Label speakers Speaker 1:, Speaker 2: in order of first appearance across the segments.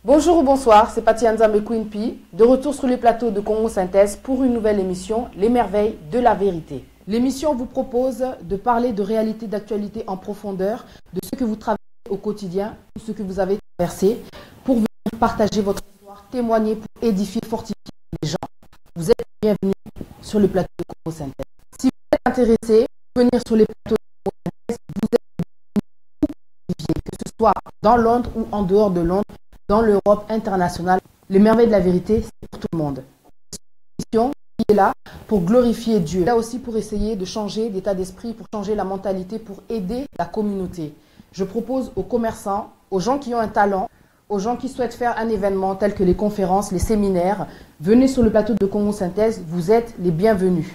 Speaker 1: Bonjour ou bonsoir, c'est Pati Nzambe Queen P, de retour sur les plateaux de Congo Synthèse pour une nouvelle émission, Les Merveilles de la Vérité. L'émission vous propose de parler de réalité, d'actualité en profondeur, de ce que vous traversez au quotidien, de ce que vous avez traversé, pour venir partager votre histoire, témoigner pour édifier, fortifier les gens. Vous êtes bienvenus sur le plateau de Congo Synthèse. Si vous êtes intéressé, venir sur les plateaux de Congo Synthèse, vous êtes bienvenus, que ce soit dans Londres ou en dehors de Londres, dans l'Europe internationale. Les merveilles de la vérité, c'est pour tout le monde. C'est une mission qui est là pour glorifier Dieu. Là aussi pour essayer de changer d'état d'esprit, pour changer la mentalité, pour aider la communauté. Je propose aux commerçants, aux gens qui ont un talent, aux gens qui souhaitent faire un événement tel que les conférences, les séminaires, venez sur le plateau de Congo Synthèse, vous êtes les bienvenus.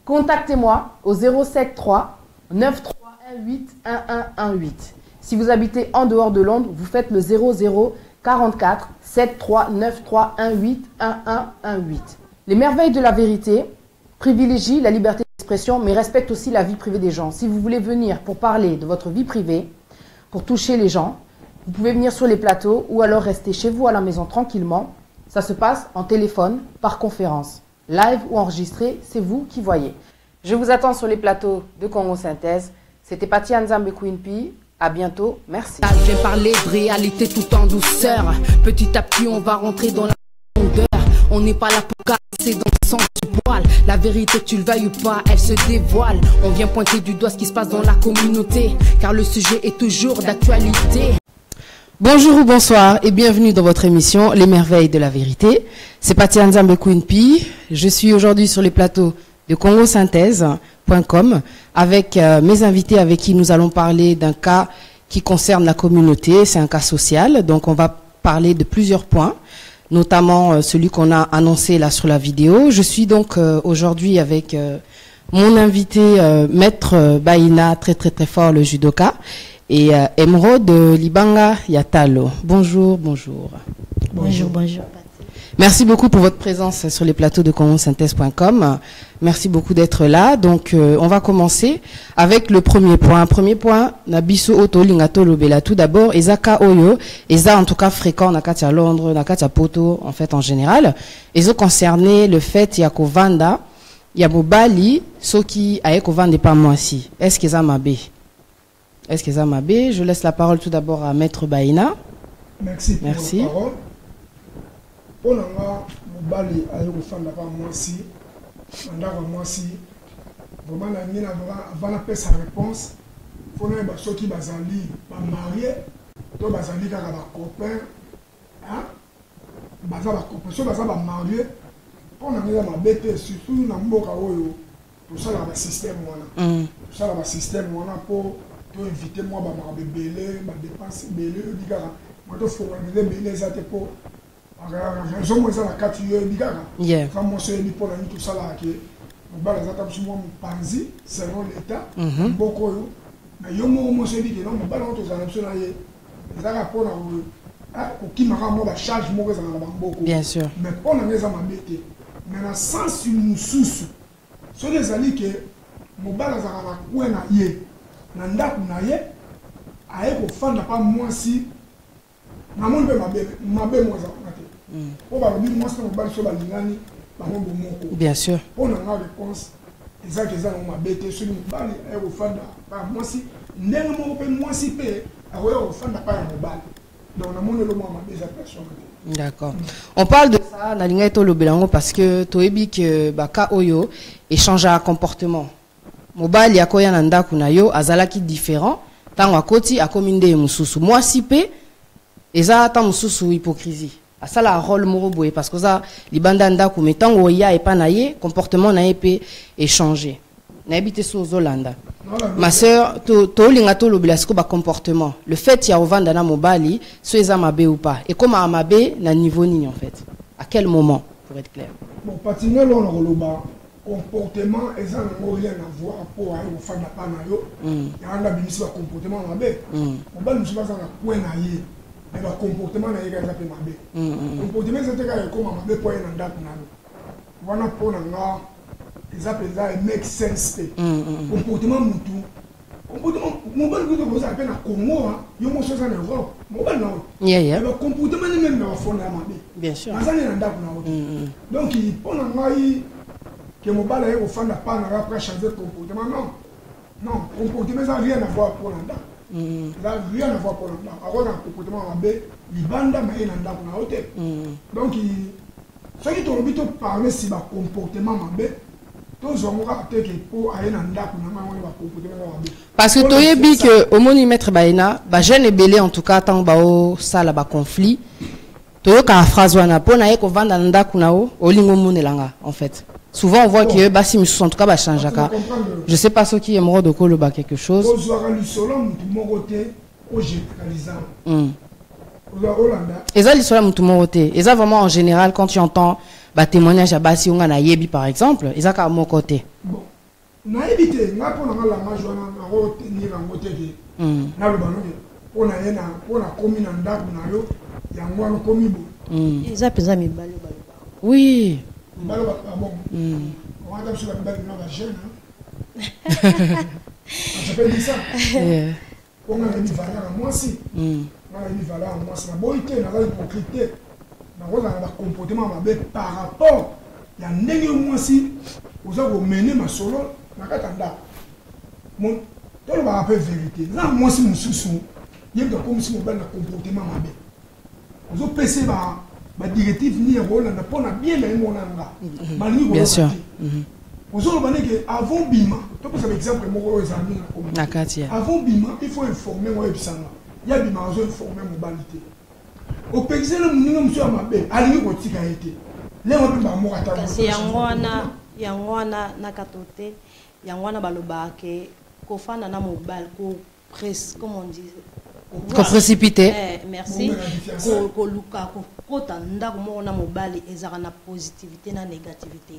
Speaker 1: Contactez-moi au 073 9318 1118. Si vous habitez en dehors de Londres, vous faites le 00 44 739318 1118. Les merveilles de la vérité privilégient la liberté d'expression, mais respectent aussi la vie privée des gens. Si vous voulez venir pour parler de votre vie privée, pour toucher les gens, vous pouvez venir sur les plateaux ou alors rester chez vous à la maison tranquillement. Ça se passe en téléphone, par conférence. Live ou enregistré, c'est vous qui voyez. Je vous attends sur les plateaux de Congo Synthèse. C'était Pati Nzambe Queen P. À bientôt, merci.
Speaker 2: Je viens parler de réalité tout en douceur. Petit à petit, on va rentrer dans la profondeur. On n'est pas là pour casser dans le sens du poil. La vérité, que tu le veuilles ou pas, elle se dévoile. On vient pointer du doigt ce qui se passe dans la communauté, car le sujet est toujours d'actualité.
Speaker 1: Bonjour ou bonsoir et bienvenue dans votre émission Les Merveilles de la Vérité. C'est Pati Nzambe Queen P. Je suis aujourd'hui sur les plateaux de congosynthèse.com avec mes invités avec qui nous allons parler d'un cas qui concerne la communauté. C'est un cas social, donc on va parler de plusieurs points, notamment celui qu'on a annoncé là sur la vidéo. Je suis donc aujourd'hui avec mon invité Maître Baïna, très fort, le judoka, et Emeraude Libanga Yatalo. Bonjour.
Speaker 3: Bonjour.
Speaker 1: Merci beaucoup pour votre présence sur les plateaux de congosynthèse.com. Merci beaucoup d'être là. Donc, on va commencer avec le premier point. Premier point, Nabiso Oto Lingato Lobela. Tout d'abord, Ezaka Oyo, Eza en tout cas fréquent, Nakatia Londres, Nakatia Poto, en fait, en général. Ezo concerné le fait, Yako Vanda, Yabobali, Soki, Ayeko Vande pas moi si. Est-ce qu'Eza Mabé? Je laisse la parole tout d'abord à Maître Baïna.
Speaker 3: Merci pour la parole. Pour nous, Mobali a eu fan d'abord moi si, moi si, vraiment la mienne avant la paix sa réponse, faut nous avoir ceux qui bazali, mariés, toi bazali car la copain, hein, bazali copain, ceux bazali mariés, pour nous avoir bête surtout dans mboka oyo, pour ça la système voilà, pour ça la système voilà pour inviter moi ba belé, ba dépenser belé, diga, moi to faut organiser belé ça te pour je suis la 4 heures de quand moi je suis pour la tout ça là qui on les attaques sur moi panzi selon l'état beaucoup mais yo moi je dis que non ba on tous en là les rapport à qui m'a moi la charge moi ça na beaucoup
Speaker 1: bien sûr
Speaker 3: mais pour na les amabete mais na sens nous sous so les ali que mo ba za na kwa na ye na ndaku na ye aye ko fanda pas moi si na mon be mabe moi ça
Speaker 1: bien sûr.
Speaker 3: On a une réponse. Exact, ils ont bête sur une balle et au fond de moi si, moi si paix, au fond de pas un balle. Donc, on a mon élément à ma personne.
Speaker 1: D'accord. On parle de ça dans l'ingéto lobelango parce que toebi que baka oyo échange à comportement. Mobile ya koya nanda kunayo azalaki différent. Tango akoti akominde mususu. Moi si paix, eza ta mususu hypocrisie. Ça la rôle moroboé parce que ça libanda ndaku metango ya epanaye comportement na epé échanger na habité sur Zolanda ma sœur to linga to lobela siko ba comportement le fait ya ovanda na mobali so eza mabe ou pas et comment mabe na niveau nini en fait à quel moment pour être clair
Speaker 3: bon patiné lo na loba comportement eza na rien à voir pour aller au fanda pa na yo ya anda binisi ba comportement mabe mobali musu ba za na point na ye mais le comportement n'a pas été mauvais. Le comportement c'était comme un mauvais point dans date nalo. Voilà pour nous, ils appellent ça make sense. Comportement mutu, comportement mobile que vous appelez na Congo yo mo so ça en Europe mobile non le comportement ni même na fond na mabe
Speaker 1: bien sûr
Speaker 3: mazali na ndako na wote donc pour na ngai que mobile est au fond na pas na après changer comportement non comportement ça rien à voir pour la ndako ça rien à voir pour la ndako alors un comportement mabe libanda mais na ndako na wote donc ce qui to bito parler si ba comportement mabe.
Speaker 1: Parce que tu as dit que au moment maître Baena, jeune et belé en tout cas tant bao ça là bas conflit. Tu as qu'à phrase wana po na eko vanda nda kunao olingo monelanga en fait. Souvent on voit que basi en tout cas ba changeaka. Je sais pas ce qui est mort de kolo ba quelque chose. Et ça l'histoire mutu moroté. Et ça vraiment en général quand tu entends ba témoignage à basi on a yebi par exemple, et ça à mon côté.
Speaker 3: Bon. Na évité, na pour na la major na retenir en côté que na le bano pour na komi na ndako na yo ya ngwana komi bo.
Speaker 4: Et ça pesa mi balo.
Speaker 1: Oui.
Speaker 3: Balo ba bon. On va sur la belle na jeune. Ça fait ça. On a une valeur moi aussi. On a une valeur moi c'est la beauté, na la hypocrisie. Na comportement mabe par rapport ya ndenge moi si oza ko mener ma solo na katanda mon to le ba vérité na moi si mususu yeba comme si mobile na comportement mabe ozo pc ba directive ni rôle na pona bien na monanga mali
Speaker 1: bien sûr
Speaker 3: ozo ba que avant bima to pour exemple moko ezami
Speaker 1: na katia
Speaker 3: avant bima il faut informer moi ebisanga ya bima ozo informer mobilité au pays là mon monsieur mabe ali ko tika été les on peut pas mo ata
Speaker 4: kasi yangwana na katote yangwana baloba ke ko fana na mobile ko presse comme on dit
Speaker 1: ko précipité
Speaker 4: merci ko luka ko tanda ko mo na mobile ezaka na positivité na négativité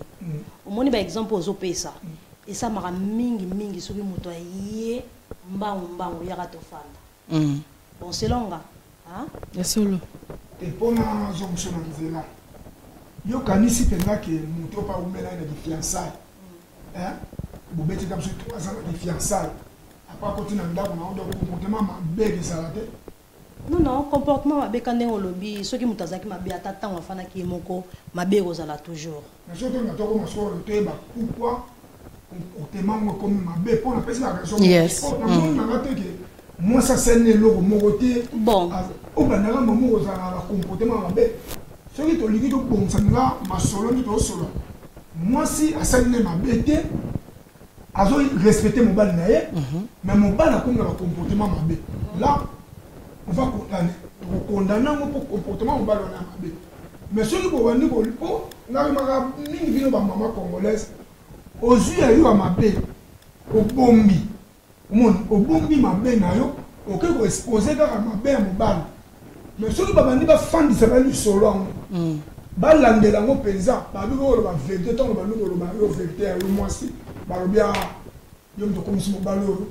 Speaker 4: au moni ba exemple ozo pesa et ça mara mingi soki moto aye mbangu ya to fanda bon c'est longa hein
Speaker 1: ya solo
Speaker 3: et pour na jonction nzela yo kanisi penga ke moto pa umela na di fiançailles hein bobeti comme sur 3 ans de fiançailles après continuer ndako na ndo comportement mabe ke salate
Speaker 4: non comportement mabe kande olobi soki mutazaki mabe atata ngafana ki moko mabe kozala toujours
Speaker 3: na soto na toko masoro teba pourquoi on te manque comme mabe pour na pesa la raison na ngate ke moi ça c'est né logo moroté
Speaker 4: bon
Speaker 3: au banala maman kozala la comportement mabe ce qui te dit que bon ça nga masolo ni to solo moi si asane mabe te azo respecter mon bal naé mais mon bal a comme le comportement mabe là on va condamner mon comportement mon bal na mabe mais ce qui pour venir pour na maka mingi vino ba maman congolaise aux yeux yo mabe au bombi au bombi mabe na yo OK ko exposer ka mabe mon bal mais ce qui babandi ba fan di sabali solo ba landela ngo penza ba bi ko ba vérité to ba lu ko ba yo vérité yo moi si ba lo bien yo me comme si mon balo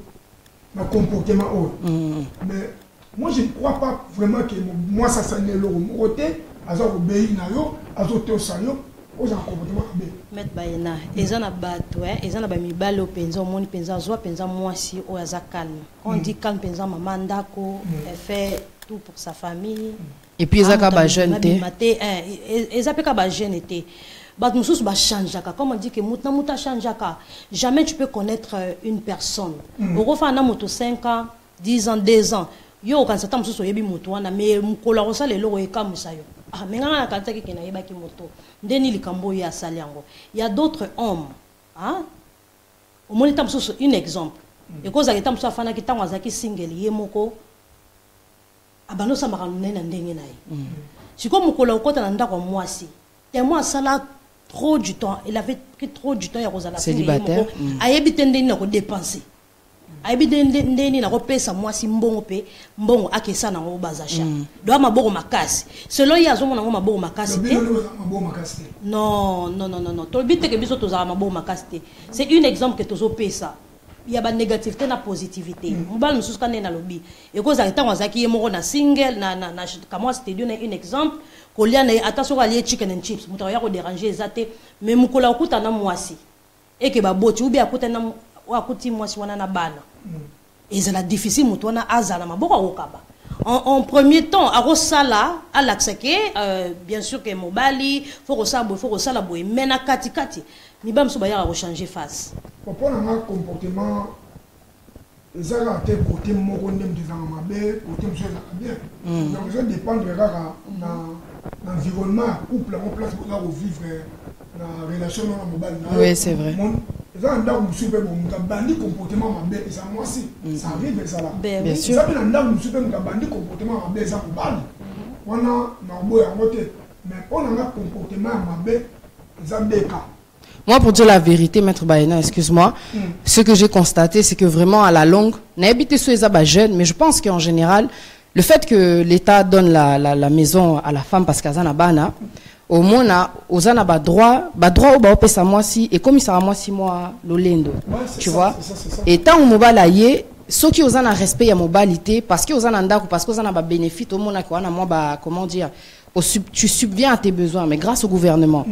Speaker 3: ma comportement mais moi je ne crois pas vraiment que moi ça ça né lo mo côté azo obéir na yo azo te osanyo aux comportement be
Speaker 4: met baina ezana bato ezana ba mibalo penza moni penza zo penza moi si o aza calme on dit calme penza maman ndako elle fait tout pour sa famille
Speaker 1: et puis ezaka ba jeune té
Speaker 4: ezapeka ba jeune té ba mususu ba changeaka comme on dit que muta changeaka jamais tu peux connaître une personne oko fa na moto 5 ans 10 ans 2 ans yo kan sata mususu yebi moto wana mais mukola ko sala eloko ekamusa yo mais ngana na kanta ke na yebaki moto ndeni likambo ya saliango il y a d'autres hommes hein au moni tam mususu un exemple et cause que tam mususu afana ki tango azaki single ye moko abano sa makanune na ndenge na ye siko mukola okota na ndako mwasi tellement sala trop du temps il avait pris trop du temps ya kozala
Speaker 1: célibataire
Speaker 4: ayebi tendeni na ko dépenser ayebi ndeni na ko pesa mwasi mbongo akesa na ngo bazasha do maboko makasi selon ya zo mona ngo maboko makasi te non to bite ke biso to za maboko makasi te c'est un exemple que tozo pesa il y a ba négativité na positivité mbala mususu kana na lobby et cause atango azaki yemoko na single na kama c'était donner un exemple kolia na attention à lier chicken and chips muta ya ko déranger ezate mais mukola okuta na mwasi et que ba boti ou bien akuta na akuti mwasi wana na bana et c'est difficile mutwana azala maboko okaba. En premier temps, à Rosala, à l'Aksake, bien sûr que Mobali, faut Rosala boy, mais na kati, Mibam Soubaya a changé face.
Speaker 3: Pour un comportement, les gens ont côté Mogondem des Amabé, côté M. bien. Donc, ça dépend de l'environnement, couple, en place pour vivre la relation dans la mobile.
Speaker 1: Oui, c'est vrai.
Speaker 3: Les gens ont super bon, bandi comportement mabé, et ça moi aussi, ça arrive et ça là.
Speaker 1: Bien sûr.
Speaker 3: Ça veut dire que super bandi comportement mabé, ça pour bali. On a marboy à côté, mais on a un comportement mabé, ça des cas.
Speaker 1: Moi, pour dire la vérité, Maître Baena, excuse-moi, ce que j'ai constaté, c'est que vraiment, à la longue, n'habitez sur les jeunes, mais je pense qu'en général, le fait que l'État donne la maison à la femme parce qu'elle a bana, au moins, aux ana droit au bas pesa moi si et comme ça moi 6 mois l'olendo, tu vois. Et tant au mobile aïe, ceux qui aux ana respect ya mobilité parce que aux ana ndako parce que aux ana ba bénéfice au monde ko ana moi ba comment dire, tu subviens à tes besoins mais grâce au gouvernement.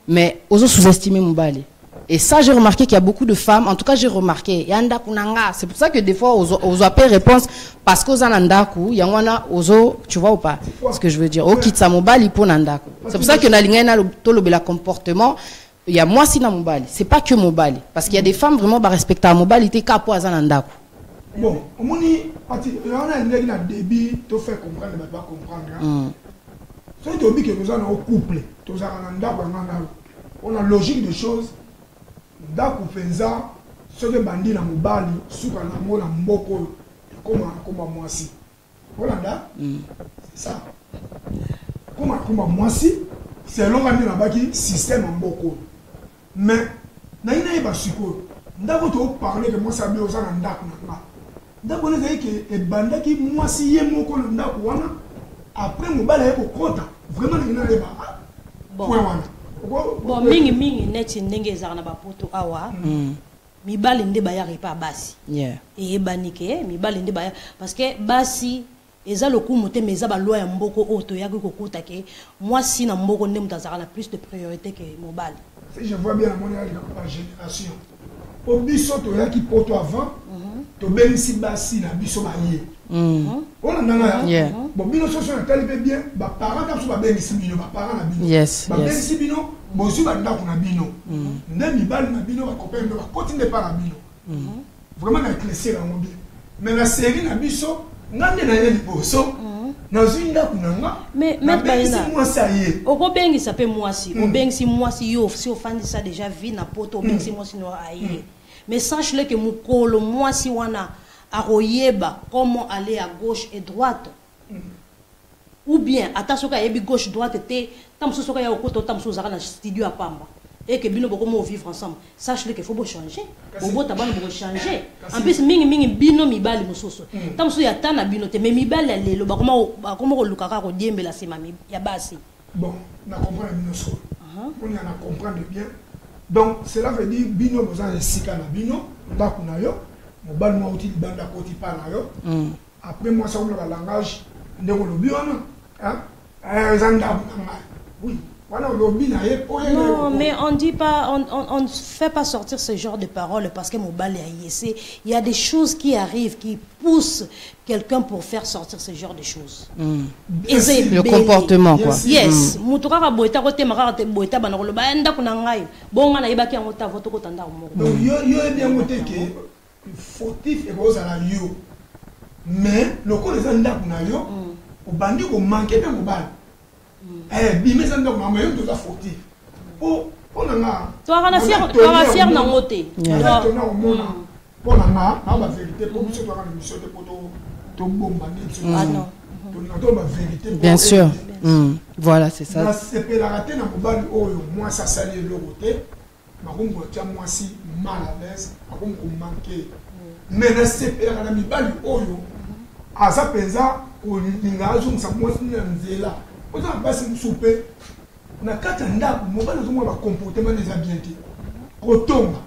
Speaker 1: Mais aux sous-estimer mobile. Et ça, j'ai remarqué qu'il y a beaucoup de femmes, en tout cas j'ai remarqué, c'est pour ça que des fois, aux appels réponse, parce qu'aux anandaku, il y en a aux tu vois ou pas, ce que je veux dire, au kitsamobali pour nandaku. C'est pour ça que le comportement, il y a moi si na mobali, c'est pas que mobali, parce qu'il y a des femmes vraiment respecter la mobilité qu'à pour anandaku.
Speaker 3: Bon, on a un débit, tu fais comprendre, mais pas comprendre. C'est que nous avons un couple, nous avons on a logique des choses. Ndako penza soki bandi na mobali suka na mona mboko comme moi si Holanda c'est ça comme moi si c'est long andi na baki système mboko mais na ina ba siko ndako to parler que moi ça bien oza na ndako na ndako na zai ke e banda ki moi si ye moko na ndako wana après mobali ko kota vraiment na ina ba bon
Speaker 4: bon mingi neti ndenge za na bapoto awa mibali nde bayari pa basi et banike mibali nde bayari parce que basi eza lokumu te meza ba loi ya mboko oto yaki kokuta ke moi si na mboko nde mutazaka na plus de priorité que mobali.
Speaker 3: Si je vois bien la monnaie de la génération au biso to yaki poto avant to bensi basi na biso ba yé on a bon bino soso na talibe bien ba parents comme ba bensi bino ba parents na bino ba bensi bino bozu ba ndako na bino nde mibali na bino ba copain ba continue pas na bino vraiment na classer la bien mais la série na biso ngande na yeli boso na zinda kunanga
Speaker 4: mais baina
Speaker 3: moi ça y est
Speaker 4: oko bengi ça peut moi si o bengi moi si yo si o fandi ça déjà vie na poto bengi moi si no aïe mais sache-le que mukolo moi si wana aroyeba comment aller à gauche et droite ou bien attention ka yebi gauche droite te tam soka ya okoto tam sozaka na studio à Pamba et que bino boko mo vivre ensemble sache-le qu'il faut changer au beau tabano bo changer en plus mingi bino mibali mososo tam so ya tana bino te mais mibali ya lelo ba comment ko lukaka ko diembela sema ya basi
Speaker 3: bon na comprendre bino so on y en a comprendre bien donc cela veut dire bino besoin de sika na bino ndako na yo mobali mo uti banda ko ti pa na yo après moi ça le langage ndeko lo biona hein zanda oui.
Speaker 4: Non, mais on dit pas, on ne fait pas sortir ce genre de paroles parce que Mobali a essayé. Il y a des choses qui arrivent, qui poussent quelqu'un pour faire sortir ce genre de choses.
Speaker 1: Le comportement, quoi.
Speaker 4: Yes. Moutoura boita rote marate boita banolo ba enda kuna ngai. Bonga na ibaki ngota voto ko tanda mo.
Speaker 3: Donc yo bien moté que fautif et rose à la yo. Mais le ko les anda kuna yo, au bandi ko manquer de Mobali. Bimé ça donc maman yo doit fautif. Oh on a
Speaker 4: toi on fier na ngoté.
Speaker 3: Pour la vérité pour monsieur toi la mission de poto to bomba
Speaker 4: ah non.
Speaker 3: To la vérité.
Speaker 1: Bien sûr. Voilà, c'est ça.
Speaker 3: La CP la raté na Mobali oyo moi ça salé le côté. Makongo tia moi si mal à l'aise, makongo manquer. Mais la CP la Mobali oyo asa penza ko linga zo sa moi si nzela. On a passé une soupe. On a 4 ndako, mobali zo mo ba comportement des habiletés. Kotonga.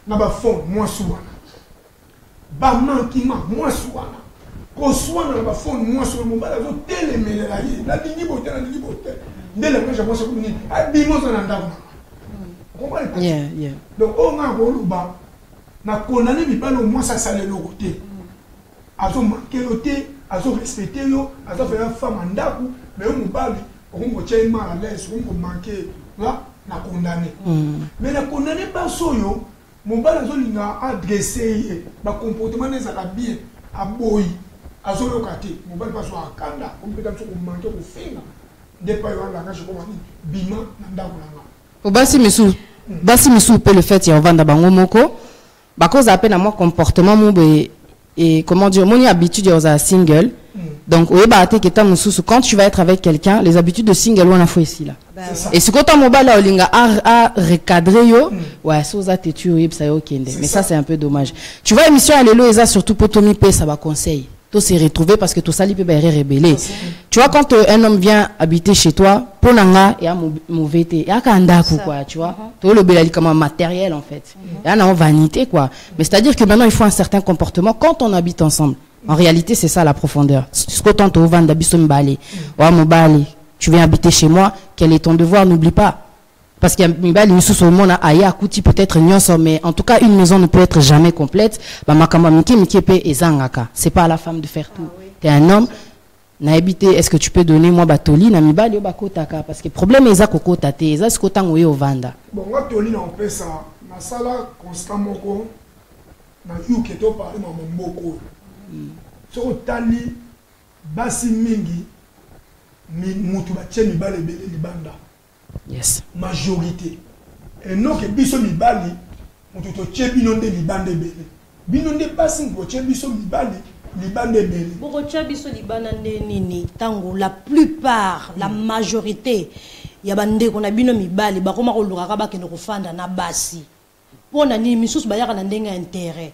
Speaker 3: Na ba fond moi souana. Ba mankima moi souana. Ko souana na ba fond moi souana mobali zo telemele la yi. Na dingi bote na dingi bote. Ndele ko je moi so kuni. Abi mo zo na ndako.
Speaker 1: Yeah.
Speaker 3: Donc on a ko luba. na condamné mibali au moins ça salé le côté azo manquer le thé azo respecter yo azo faire femme andaku mais au mobali on go tient mal à l'aise on go manquer là na condamné mais na condamné pas soyo mobali azo linga adresser ba comportement les ala bien a boy azo le côté mobali pas so akanda on peut être manquer ko finga de pas yo la kache ko mani bima na ndaku na
Speaker 1: basi misu peut le fait ya vanda bango moko ba cause appelle à moi comportement mon et comment dire mon habitude aux single donc au baté que ta mususu quand tu vas être avec quelqu'un les habitudes de single on a fait ici là et ce quand mobile là olinga a recadrer yo ouais ça za tetu yeb ça okende mais ça c'est un peu dommage tu vois émission alelo eza surtout pour Tommy P ça va conseil tout s'est retrouvé parce que tout ça lui peut rebelle tu vois quand un homme vient habiter chez toi pour nanga et a mauvais et a kanda quoi tu vois tout le belali comme un matériel en fait et a en vanité quoi mais c'est à dire que maintenant il faut un certain comportement quand on habite ensemble en réalité c'est ça la profondeur ce que tant au vanda biso mbali wa mobali tu viens habiter chez moi quel est ton devoir n'oublie pas parce qu'il y a mibali sous au monde aya akuti peut-être nyonso mais en tout cas une maison ne peut être jamais complète ba makamba miki pe ezangaka c'est pas à la femme de faire tout tu es un homme na habité est-ce que tu peux donner moi batoli na mibali bakotaka parce que problème eza kokota te eza ce kotango yo vanda
Speaker 3: bon moi toli na opesa na sala constant moko na yuke to parler ma mboko so tali basi mingi mi mutu ba tche mibali bele libanda
Speaker 1: yes
Speaker 3: majorité et non que biso mibali mutu to tche binonde libanda bele binonde basi ngo tche biso mibali libanda bele
Speaker 4: boko tche biso libanda nini tango la plupart la majorité ya bande ko na bino mibali bakoma ko lukaka ba kende ko fanda na basi pona ni misusu bayaka na ndenga intérêt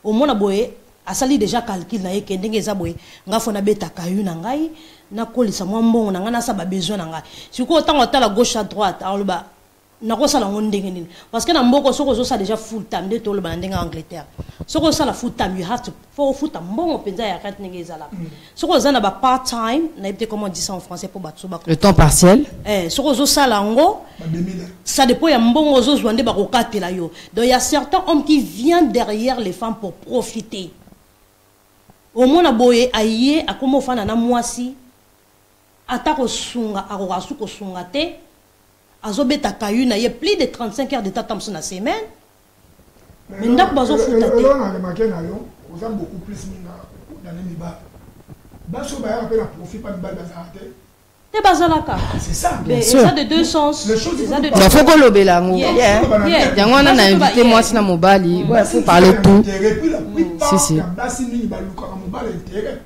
Speaker 4: au mona boye asali déjà calcul na yeke ndenge eza boye ngafo na beta kayu na ngai na kolisa mwa mbongo na ngana sa ba besoin na ngai siko tango tala gauche à droite alors ba na ko sala ndenge nini parce que na mboko soko zo sa déjà full time de to le ba ndenge Angleterre soko sala full time you have to for full time mbongo penza ya kat ndenge eza la soko za na ba part time na yebte comment dire ça en français pour batso ba
Speaker 1: le temps partiel
Speaker 4: soko zo sala ngo ça dépend ya mbongo zo zwande ba ko katela yo donc il y a certains hommes qui viennent derrière les femmes pour profiter au mona boye aye akoma ofana na mwasi atako sunga akokasu ko sunga te azobeta kayuna ye plus de 35 heures de temps na semaine mais ndako bazo futa te
Speaker 3: on a remarqué na yo on a beaucoup plus minga dans les mibali baso ba ya pena profit pas mibali bazate
Speaker 4: te bazalaka
Speaker 3: c'est ça
Speaker 4: bien sûr ça de deux sens
Speaker 3: ça de
Speaker 1: il faut que lobela ngo yango on a invité moi sina mobali ouais faut parler tout
Speaker 3: si si basi mingi baluka mobali intérêt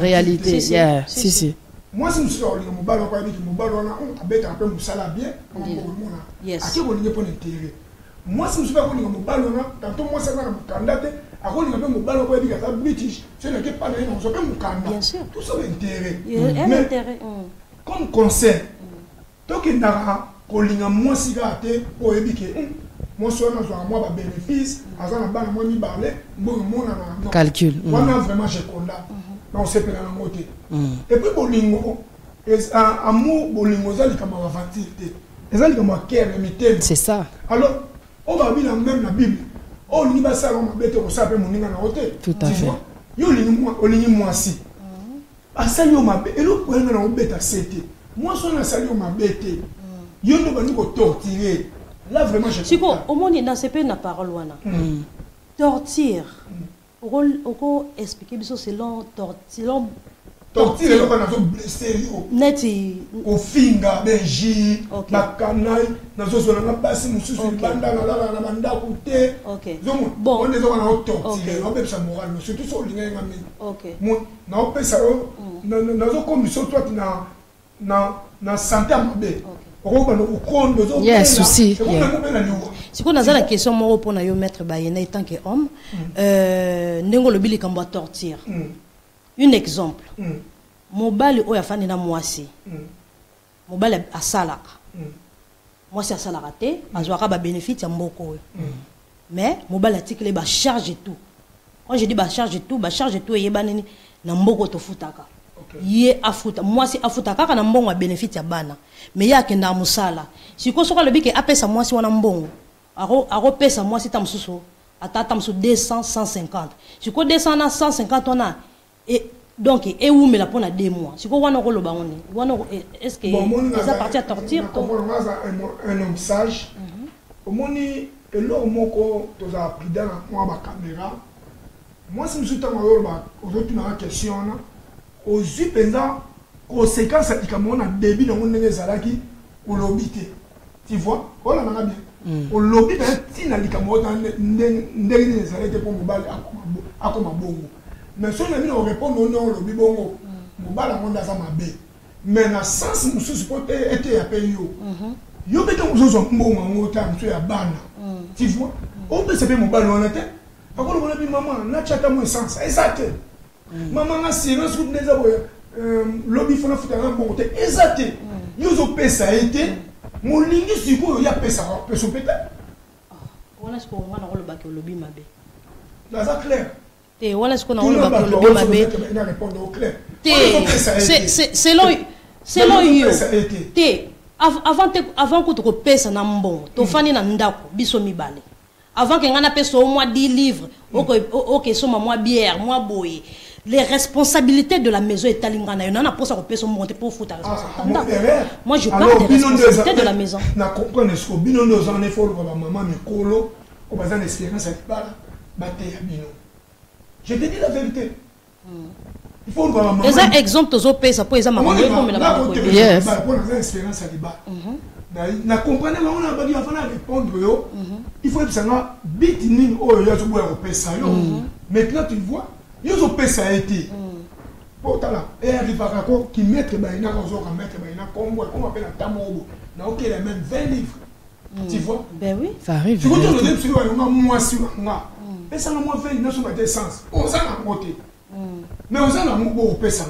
Speaker 1: réalité yeah si si
Speaker 3: moi si monsieur on mobile on dit mobile on abeta un peu musala bien on mona aki on n'y pas intérêt moi si monsieur on dit mobile on tantôt moi ça na mukandate ako ni ngabe mobile on dit que British c'est ne pas na on so pe mukanda
Speaker 4: bien sûr
Speaker 3: tout ça intérêt
Speaker 4: intérêt
Speaker 3: comme conseil donc il n'a kolinga moi si gâté pour éviter moi soit na moi ba bénéfice azana bana moi mi parler bon na
Speaker 1: calcul
Speaker 3: moi vraiment j'ai conda on sait pas na côté et puis bolingo amour bolingo za likama vatilité ezali comme cœur limité
Speaker 1: c'est ça
Speaker 3: alors on va bien même la bible on ni ba salon mabete ko sape moninga na côté
Speaker 1: tout à fait
Speaker 3: yo lingi moi si asali yo mabe elo ko nga na obeta sete moi so na sali yo mabete yo ndo bani ko torturer là vraiment je
Speaker 4: siko au monde dans ce pays na parole wana torture oko expliquer biso selon torture
Speaker 3: le ko na zo blesser yo
Speaker 4: neti
Speaker 3: o finga benji bakanai na zo na basi mususu banda na banda kote bon on est dans la torture on peut ça moral surtout sur linga ngami mon na on peut ça na zo comme so toi na santé mabe
Speaker 1: yes souci
Speaker 4: si qu'on a la question moi pour na yo mettre bayena tant que homme ndenge lo bili kamba torture un exemple mobali oya fani na mwasi mobali asalaka mwasi asalaka te azwaka ba bénéfice ya mboko mais mobali atikele ba charge et tout quand je dis ba charge et tout yeba nini na mboko to futaka ye afuta mwasi afuta kaka na mbongo ya bénéfice ya bana mais ya kenda musala siko soka lobi ke apesa mwasi wana mbongo aro pesa moi si tamsuso ata tamsu 200 150 si ko 200 na 150 on a et donc et où me la pona 2 mois si ko wana ko loba on wana est-ce que ça partie à torture
Speaker 3: un homme sage au moni et l'homme moko to za pris dans moi ba caméra moi si je suis tamo ba aujourd'hui na question na aux yeux pendant conséquences à dikamona début dans mon nezalaki au lobité tu vois voilà na bien au lobby ben tina likamona ndenge nezalaki pour mobile akoma bongo mais si on a mis on répond non au lobby bongo mobile on a ça mabe mais na sens mususu pote était appelé yo bete mususu mbongo ngota mtu ya bana tu vois on peut se faire mobile on était akolo bona bi maman na chata mo essence exact maman na silence route des aboya lobby fona futa na bongo te exact yo zo pesa été mon ligne siko ya pesa peso pete
Speaker 4: on est-ce qu'on va na le bac au lobby mabe
Speaker 3: là ça clair
Speaker 4: te on est-ce qu'on a le bac au lobby mabe
Speaker 3: na répondre au clair
Speaker 4: selon yo te avant que tu pesa na mbongo to fani na ndako biso mibale avant que ngana pesa au moins 10 livres OK soma moi bière moi boye les responsabilités de la maison est alingana on a pour ça pesa monter pour foutre moi je parle des responsabilités de la maison
Speaker 3: na comprendre ce que bino nos en effort pour la maman mikolo au bazan expérience avec bala baté ya bino je te dis la vérité il faut voir maman
Speaker 4: les exemples aux pesa pour les maman comme la
Speaker 3: yes pour les expérience avec bala na comprendre on a pas dit avant de répondre yo il faut que ça na bit nini o yo so boya pesa yo maintenant tu vois yo so pesa été pour tala et arrive à quoi qui mettre baina ko ka mettre baina comme on appelle la tamobo na OK les mêmes 20 livres tu vois
Speaker 4: ben oui
Speaker 1: ça arrive
Speaker 3: tu vois le début sur moi sur moi pesa na moi 20 na so ba essence on ça na côté mais on ça na mo bo pesa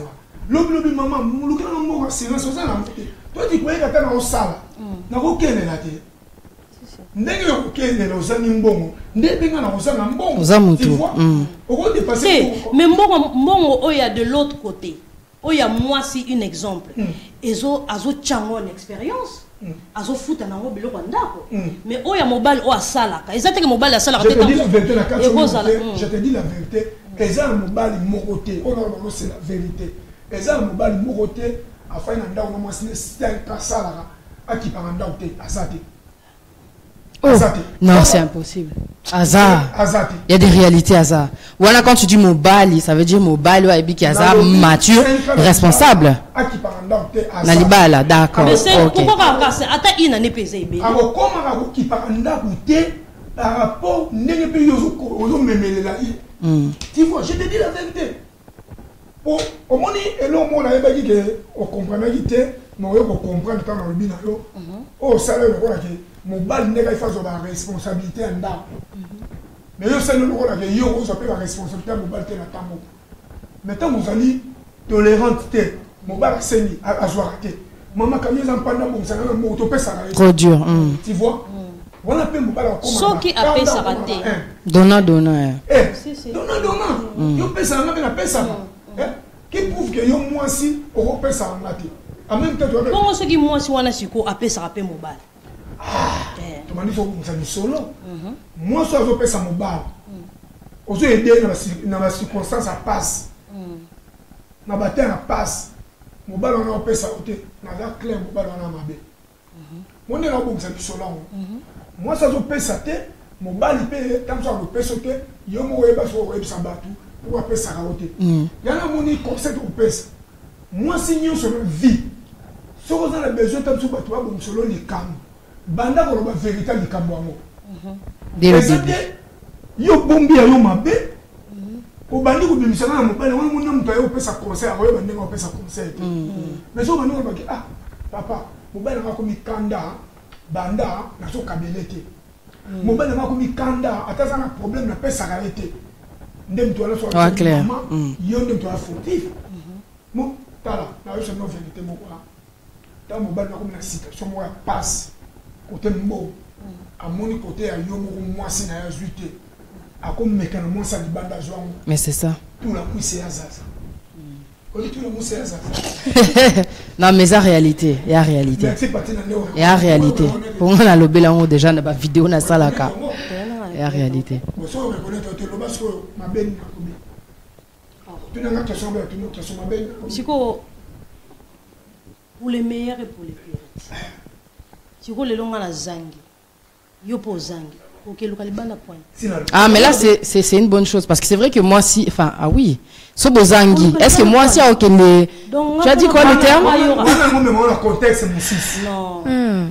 Speaker 3: na lobi maman mo lukana mo ka silence on ça na côté toi tu croyais que tu na au sala na ko kene la te ndenge yo kene lo zani mbongo ndenge ngana ko zana mbongo tu vois on va dépasser
Speaker 4: mais mbongo o ya de l'autre côté o ya moi si un exemple ezo azo chango l'expérience azo futa na ngo biloko ndako mais o ya mobile o asala ka ezate ke mobile asala
Speaker 3: je te dis la vérité la carte je te dis la vérité eza mobile mokoté on a c'est la vérité eza mobile mokoté afin na ndako mo c'est 5 kasala aki par ndako te asate.
Speaker 1: Oh. Non, c'est impossible. Hasard. Il y a des réalités hasard. Voilà, quand tu dis mobile, ça veut dire mobile, ouais, qui hasard, mature, responsable. Nalibala, d'accord.
Speaker 4: Mais c'est pourquoi c'est attends une année pesée bé.
Speaker 3: Alors comment qui par ndakoute par rapport n'est pas yo memele la. Tu vois, je te dis la vérité. Au moni et l'homme on a dit que on comprend qui était, mais on comprendre quand on le bina yo. Oh, ça le quoi que mobile n'est pas face à la responsabilité en dame. Mais yo c'est le rôle que yo on s'appelle la responsabilité mobile te na tambo. Maintenant vous allez tolérante te mobile seni à soirée. Maman quand ils en parlent bon ça na moto pesa la.
Speaker 1: Trop dur.
Speaker 3: Tu vois? On appelle mobile comme
Speaker 4: ça. Ce qui a payé ça raté.
Speaker 1: Donna.
Speaker 3: Eh, donna. Yo pesa na pesa. Qui prouve que yo moi si on pesa en raté. En même temps
Speaker 4: comment ce qui moi si on a siko a payé ça rappel mobile.
Speaker 3: Tu m'as dit faut que ça solo. Moi soit je pesa mobile. On se aider dans la circonstance ça passe. Na bataille na passe. Mobile on a pesa côté. Na da clair mobile on a mabé. Moi ne la bon ça solo. Moi ça je pesa te mobile paye comme ça je pesa te yo mo weba so web sa batu. Pour pesa côté. Yana moni concept au pesa. Moi si nous sur vie. Si on a besoin de tout batu bon solo les cam. Banda ko ba vérité li kamwango
Speaker 1: dès le début
Speaker 3: yo bombi yo mabe o bandi ko bimisa na mobile wona mona mto yo pesa conseil ayo bande ko pesa conseil mais so bandi ko ba ah papa mobile ma ko mi kanda banda na so kabelete mobile ma ko mi kanda ataza na problème na pesa karete ndem to ala so
Speaker 1: clair
Speaker 3: yo ndem to fautif mo tala na yo c'est non vérité mo quoi ta mobile ma ko na situation mo passe côté mbo amoni côté ya yo moko mwasi na ya zuite akom mekana mwasa libanda zwangu
Speaker 1: mais c'est ça
Speaker 3: tout la puissance ya zaza
Speaker 1: Non, mais ça réalité, il y a réalité. Il y a réalité. Pour moi, on a le bélango déjà dans la vidéo, na salaka. Il y a réalité.
Speaker 4: Chico, pour les meilleurs et pour les pires. Chico, les longs à la zangi. Yo pour zangi. Ok, le calibana point.
Speaker 1: Ah, mais là, c'est une bonne chose. Parce que c'est vrai que moi, si. Enfin, ah oui. Sobo zangi. Est-ce que moi, si, ok, tu as dit quoi le terme?
Speaker 4: Non.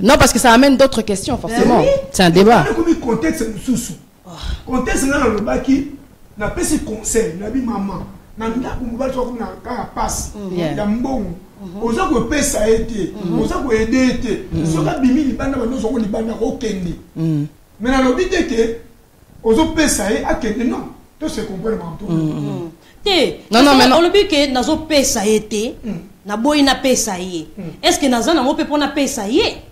Speaker 1: Non, parce que ça amène d'autres questions, forcément. C'est un débat.
Speaker 3: Contexte, contexte, n'a pas ce conseil, n'a pas maman. N'a pas passe. Il y a un bon. Aux gens qui paient ça a été. Aux gens qui aident été. Ceux qui ont bimé, ils bandent, nous avons les bandes au Kendi. Mais dans le but que aux gens paient ça a été. Non. Tout se comprend maintenant.
Speaker 4: Non, non, mais non. Le but que nous avons payé ça a été. Na boy na payé ça a été. Est-ce que nous avons payé pour na payé ça a été?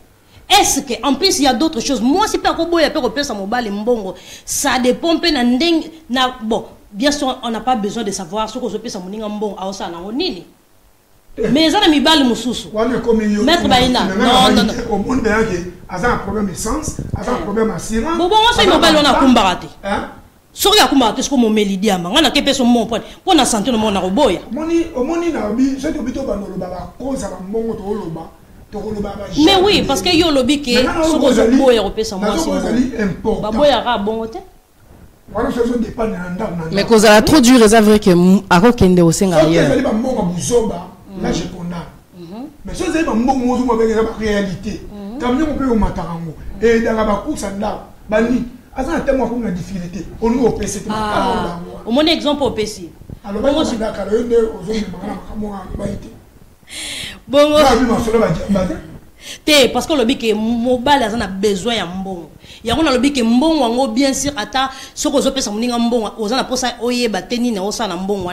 Speaker 4: Est-ce qu'en plus il y a d'autres choses? Moi, si pas que boy a payé ça mobile mbongo, ça dépend peu na bon. Bien sûr, on n'a pas besoin de savoir ce que je peux sa moninga mbongo a osa na onini. Mais ça n'a mis balle mususu. Maître Baïna. Non, non, non.
Speaker 3: Au monde bien que a un problème d'essence, a un problème d'assurance.
Speaker 4: Bon, on sait mobile on a kumbarate. Hein? Sori ya kumbarate ce que mon melidiama. On a que personne mon point. Pour na santé no mon na roboya.
Speaker 3: Moni, au moni na obi, c'est obito banolo baba cause à mbongo to loba.
Speaker 4: Mais oui, parce que yo lobby que ce que je bois européen sans moi c'est bon. Babo ya ra bon côté.
Speaker 1: Mais cause a trop dur, c'est vrai que à Kende au Sénégal ailleurs.
Speaker 3: Là je condamne. Mais ça c'est pas mbongo mo avec la réalité. Comme nous on peut au matarango et dans la course anda bani asa tellement comme la difficulté. On nous au PC.
Speaker 4: Au mon exemple au PC.
Speaker 3: Alors moi je suis d'accord aux autres moi baité.
Speaker 4: Bon, parce que le bic est mobile, on a besoin d'un bon. Il y a un bic est bon, on bien sûr, attends, ce que je peux savoir, on bon, on a pour ça, oye, bateni, on s'en a bon,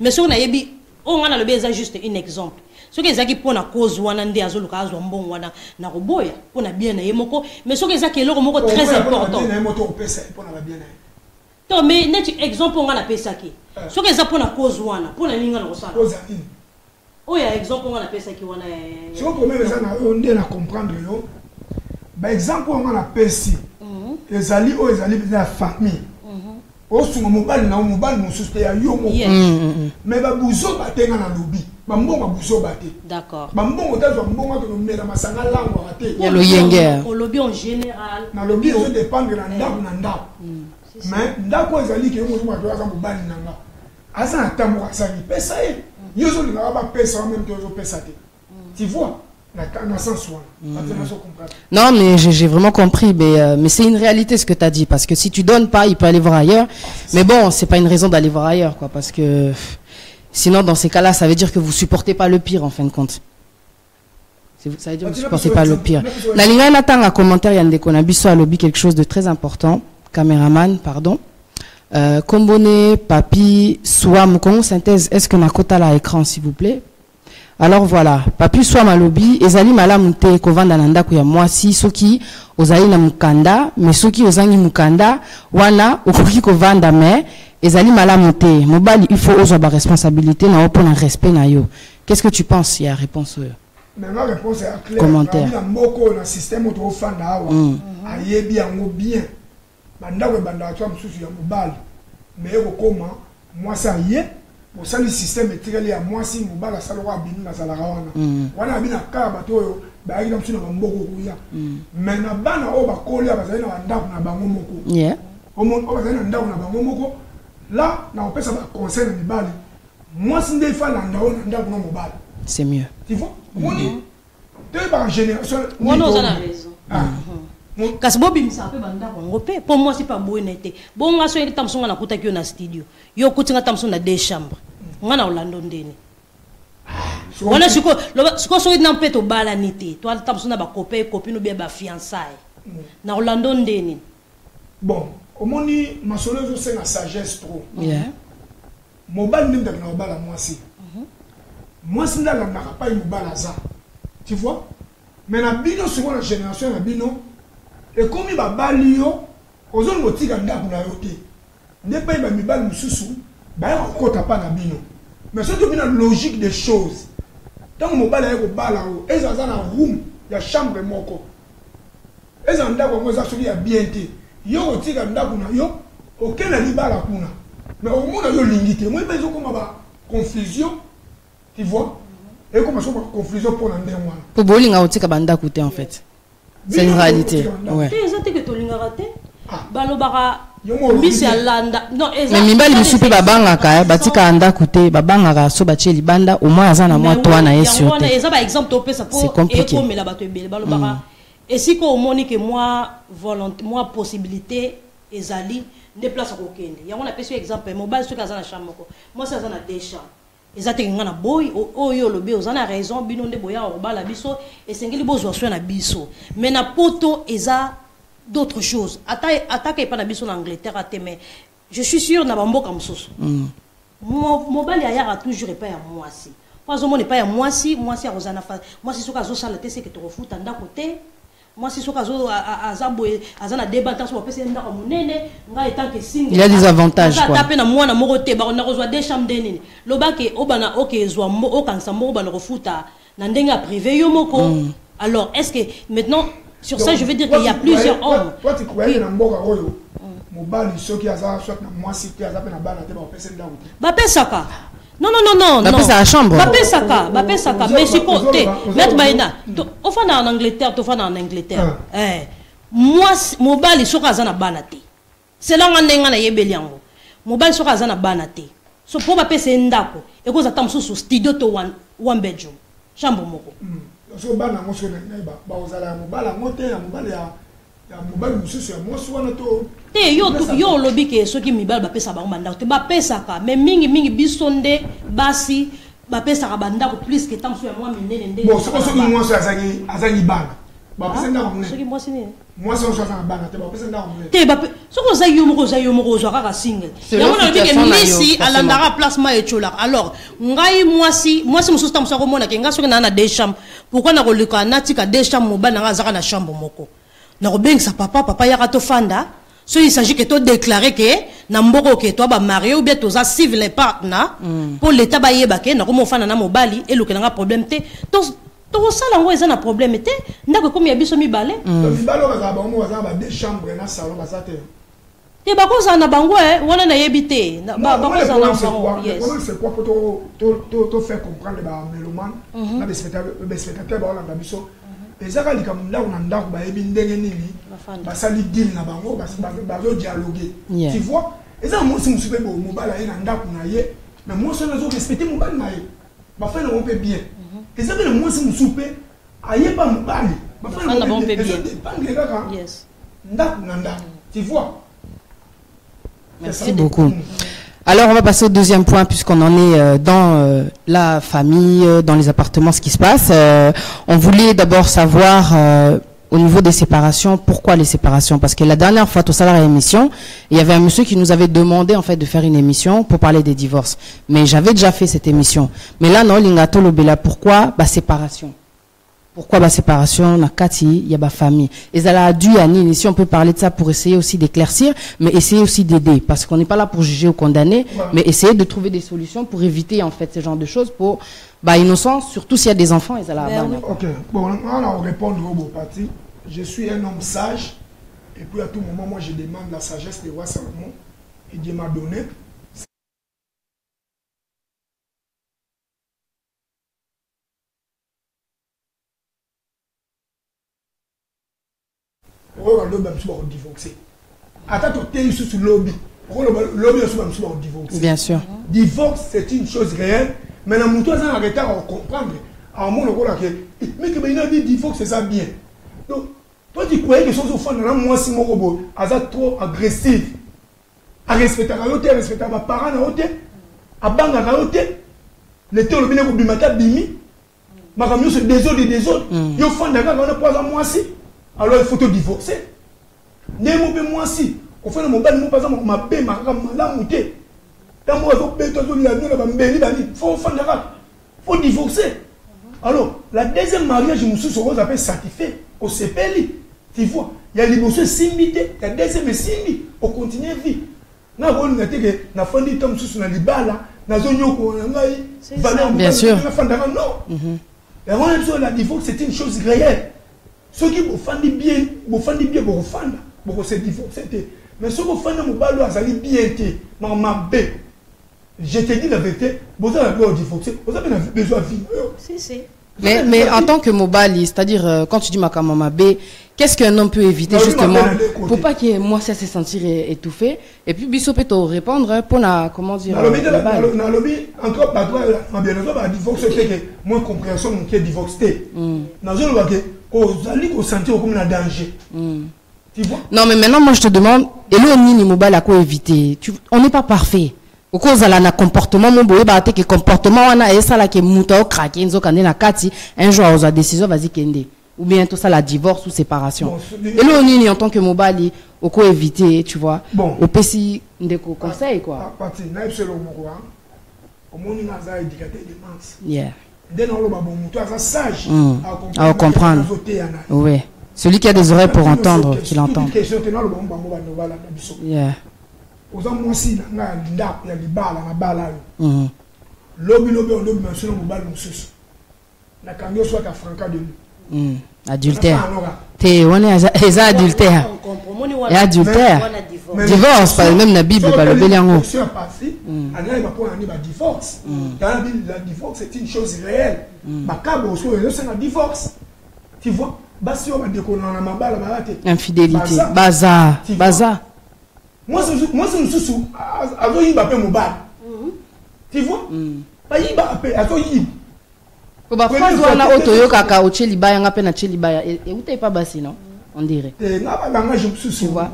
Speaker 4: mais ce qu'on a dit, on a le besoin juste un exemple. Ce qui est qui pour la cause, on a des azul, cas, on bon, on a na roboya, on a bien aimé, mais ce qui est qui est le très important. Mais net exemple, on a appelé ça qui. Ce qui est pour la cause, on a pour la ligne, on s'en oh, il y a exemple, on appelle ça qui on a.
Speaker 3: Si on peut comprendre, par exemple, on a appelé si les alliés de la famille. Au son mobile, nous mobile, nous à yo. Mais ba bouzo baté dans la lobby. Bambo ba bouzo baté.
Speaker 4: D'accord.
Speaker 3: Bambo on t'a bambo on nous met dans ma sanga langue raté.
Speaker 1: Il y a le yenger.
Speaker 4: Au lobby en général.
Speaker 3: Dans le lobby, ça dépend de la ndako. Mais ndako les alliés qui ont mobile dans mobile nanga. Asa atamu asa ni pesa e. Yozo ni ngaba pesa même que yozo pesa te. Tu vois?
Speaker 1: Non, mais j'ai vraiment compris. Mais c'est une réalité ce que tu as dit. Parce que si tu donnes pas, il peut aller voir ailleurs. Mais bon, c'est pas une raison d'aller voir ailleurs, quoi. Parce que sinon, dans ces cas-là, ça veut dire que vous supportez pas le pire, en fin de compte. Ça veut dire que vous supportez pas le pire. La ligne attend un commentaire. Il y a des conabiso à lobby quelque chose de très important. Caméraman, pardon. Kombone, Papi, Swam, Congo Synthèse. Est-ce que Nakota l'a écran, s'il vous plaît? Alors voilà, Papi soit malobi, ezali malamu te kovanda na ndako ya mwasi soki ozali na mukanda, mais soki ozangi mukanda wana okoki kovanda mais ezali malamu te. Mobali il faut ozwa ba responsabilité na opo na respect na yo. Qu'est-ce que tu penses? Il y a réponse.
Speaker 3: Mais ma réponse est claire.
Speaker 1: Commentaire.
Speaker 3: Na mboko na système to fanda awa. Ayebi yango bien. Banda ko banda to msusu ya mobali. Mais eko koma moi ça yé. Au sein du système est à moi si nous la salle bin la salle wana wana bina ka bato ba yi na mboko kuya mais na bana o ba kolia ba zali na ndako na bango moko o mon o ba zali na ndako na bango moko là na on peut ça conseil na mibali moi si ndai fa na ndako na mobali
Speaker 1: c'est mieux
Speaker 3: tu vois moni te ba génération
Speaker 4: moi non ça na raison kasi bobi misa pe banda ko pe pour moi c'est pas bonneté bon nga so tamsonga na kuta kyo na studio yo kutinga tamsonga na deux chambres ngana Orlando ndeni wana siko so na peto bala nité toi tamsonga ba copain copine bien ba fiançailles na Orlando ndeni
Speaker 3: bon omoni masolo c'est la sagesse trop mobile ndim na bala moi si ndala na pas mobile za tu vois mais na bino sur la génération na bino et comme il va balio, aux autres motifs comme d'abord na yoté. Ne pas y va mi bal mususu, ba ya kota pa na bino. Mais surtout la logique des choses. Tant que mon bal est au bal là-haut, ils ont un room, il y a chambre moko. Ils ont un d'accord comme ça, il y a bien été. Yo aussi un d'accord yo, aucun n'a dit bal à kuna. Mais au moins yo l'ingité. Moi ils ont comme confusion, tu vois. Et comme ça confusion pour l'année moi.
Speaker 1: Pour bolinga aussi kabanda côté en fait. C'est une réalité. Ouais.
Speaker 4: Tu sais que tu l'as raté. Balobara.
Speaker 1: Mais mibali misupe babangaka batika anda kote babangaka so batie libanda au moins azana moi toi na yeso te. C'est compliqué.
Speaker 4: Et si ko moni que moi volonté moi possibilité ezali déplace ko kende. Ya on a pesi exemple mobile so kazana chambre ko. Moi ça zana deux chambres. Ezate ngana boy oyo lobe ozana raison bino nde boya ko bala biso esengeli bozwa so na biso. Mais na poto eza d'autres choses. Attaque pas d'habitude en Angleterre, mais je suis sûr que Nabambo comme ça. Mon bal a toujours pas à moi si. Pas au moins pas à moi si à Rosana. Moi si ce cas ça le c'est que tu refous d'un côté. Moi si ce cas à Zaboé azana débattre sur PC nda comme nene nga étant que signe.
Speaker 1: Il y a des avantages quoi.
Speaker 4: Taper na moi na moroté ba on a reçoit des chambres nene. Loba ke obana OK zo mo o kansa mo ba le refuta na ndenga privé yo moko. Alors est-ce que maintenant sur ça, je veux dire qu'il y a plusieurs hommes.
Speaker 3: Toi, tu croyais que Namboka Oyo, Mobali, ceux qui ont soit moi, si tu as appelé la balle, tu vas passer là.
Speaker 4: Bapé Saka. Non.
Speaker 1: Bapé sa chambre.
Speaker 4: Bapé Saka. Mais si côté, Maître Maïna, au fond en Angleterre, tu en Angleterre. Moi, Mobali, sur Kazana Banate. C'est là où on est en Yébeliango. Mobali, sur Kazana Banate. So, pour Bapé, c'est Ndako. Et vous attendez sous studio to one bedroom. Chambre Moko.
Speaker 3: So bana mo so na ba ozala mobala mote ya mobala ya mobala mususu ya mosu wana to
Speaker 4: yo lobi ke soki mibala ba pesa ba banda te ba pesa ka mais mingi bisonde basi ba pesa ka banda ko plus que tant so ya moi minene ndenge
Speaker 3: bon so mo so azangi bana ba pesa ndako mne
Speaker 4: soki moi sini
Speaker 3: moi so azangi bana te ba pesa ndako mne
Speaker 4: te ba so ko zayo mo zo ka single ya mona lobi ke misi alandara placement et chola alors ngai moi si mususu tam so ko mona ke nga soki na deux chambres. Pourquoi na kolika natika deux chambres mobile na zaka na chambre moko na robeng sa papa ya to fanda so il s'agit que to déclarer que na mboko que toi ba marié ou bien to za civil partner pour l'état ba yeba ke na ko mo fana na mobali et loke na problème te to sala ngo ezana problème te ndako comme ya biso mibale
Speaker 3: mibalo ba ba mo za ba deux chambres na salon ba sa te
Speaker 4: te ba ko za na bango wana na yebite ba ko za na bango yes
Speaker 3: c'est quoi pour to faire comprendre ba meloman na des spectateurs ba la biso ezaka likamunda na ndako ba yebi ndenge nini ba sali deal na bango ba dialoguer tu vois ezaka mo si musupe bo mobala na ndako na ye mais moi so na zo respecter mobala na ye ba fa na on peut bien ezaka le mo si musupe aye ba mobali ba fa na on peut bien yes ndako na ndako tu vois.
Speaker 1: Merci beaucoup. Alors, on va passer au deuxième point, puisqu'on en est dans la famille, dans les appartements, ce qui se passe. On voulait d'abord savoir, au niveau des séparations, pourquoi les séparations? Parce que la dernière fois, au salaire émission, il y avait un monsieur qui nous avait demandé, en fait, de faire une émission pour parler des divorces. Mais j'avais déjà fait cette émission. Mais là, non, Lingato Lobela, pourquoi séparation? Pourquoi la séparation, il y a ma famille. Et ça a dû à Nini, si on peut parler de ça pour essayer aussi d'éclaircir, mais essayer aussi d'aider. Parce qu'on n'est pas là pour juger ou condamner, mais essayer de trouver des solutions pour éviter en fait ce genre de choses pour innocence, surtout s'il y a des enfants. Et ça
Speaker 3: ok, bon, on va répondre au beau parti. Je suis un homme sage, et puis à tout moment, moi je demande la sagesse de roi Salomon, et Dieu m'a donné.
Speaker 1: Bien sûr.
Speaker 3: Divorce, c'est une chose réelle, mais la mouton a arrêté à comprendre. À mon mais que il a dit divorce, c'est ça bien. Donc, toi, tu croyais que chose au fond, moi, si mon robot, trop agressif, à respecter à l'hôtel, à respecter à ma parent à l'hôtel, à bang à l'hôtel, les théories au binaire bimata bimi, ma camion se désole des autres, il faut faire d'accord, on a pas à moi si. Alors il faut te divorcer. Ne moi si. Au fait, mon bal, par exemple, ma paix, ma mouté. Dans moi, il faut faire d'accord. Il faut divorcer. Alors, la deuxième mariage, je me suis satisfait. Au CPL. Tu vois, il y a les monsieur simité, il y a deuxième simbi. On continue à vivre. Na on a dit que na fin du temps sous na libala
Speaker 1: Bien sûr.
Speaker 3: Non. Et on la divorce, c'est une chose réelle. Ceux qui vous font bien, vous font bien, vous font, vous se divorcer. Mais ceux qui font bien, maman B. Je te dis la vérité, vous avez besoin de divorcer, vous avez besoin de vivre.
Speaker 4: Si.
Speaker 1: Mais en tant que Mobali, c'est-à-dire quand tu dis ma maman B, qu'est-ce qu'un homme peut éviter justement pour pas que moi ça se sentir étouffé et puis Bisso peut te répondre pour la comment dire
Speaker 3: dans lobby encore pas toi bien le divorce c'est que moins compréhension qui est divorcé dans le va que aux alliés au sentir comme un danger. Tu vois?
Speaker 1: Non mais maintenant moi je te demande et là ni Mobali à quoi éviter. On n'est pas parfait. Au cause de la comportement mon boye ba que comportement on a et ça là que muta au craquer nzo kande na kati un jour aux décision vas-y kende ou bien tout ça la divorce ou séparation et là on en tant que Mobali au quoi éviter tu vois au PC ndeko conseil quoi
Speaker 3: parti na selo moko au monde na za éducateur de masse
Speaker 1: yeah
Speaker 3: dès on le ba bon muta ça sage
Speaker 1: à comprendre ouais celui qui a des oreilles pour entendre qu'il entend yeah
Speaker 3: aux hommes aussi na ndap ya libala na bala lobi on lobi mention Mobali mususu na kango soit ka franca de lui
Speaker 1: adultère t'es on est adultère et adultère divorce par même na Bible par le béliango
Speaker 3: ana ba pour ba divorce dans la divorce c'est une chose réelle makabo so c'est un divorce tu vois basi on va déconner na mabala barate
Speaker 1: infidélité bazar
Speaker 3: moi c'est une sous azo yiba pe Mobali tu vois ba yiba pe azo yiba
Speaker 1: ko ba phrase wana otoyo kaka o chelibaya nga pe na chelibaya et utai pas basi non on dirait
Speaker 3: na ba nga je sous tu vois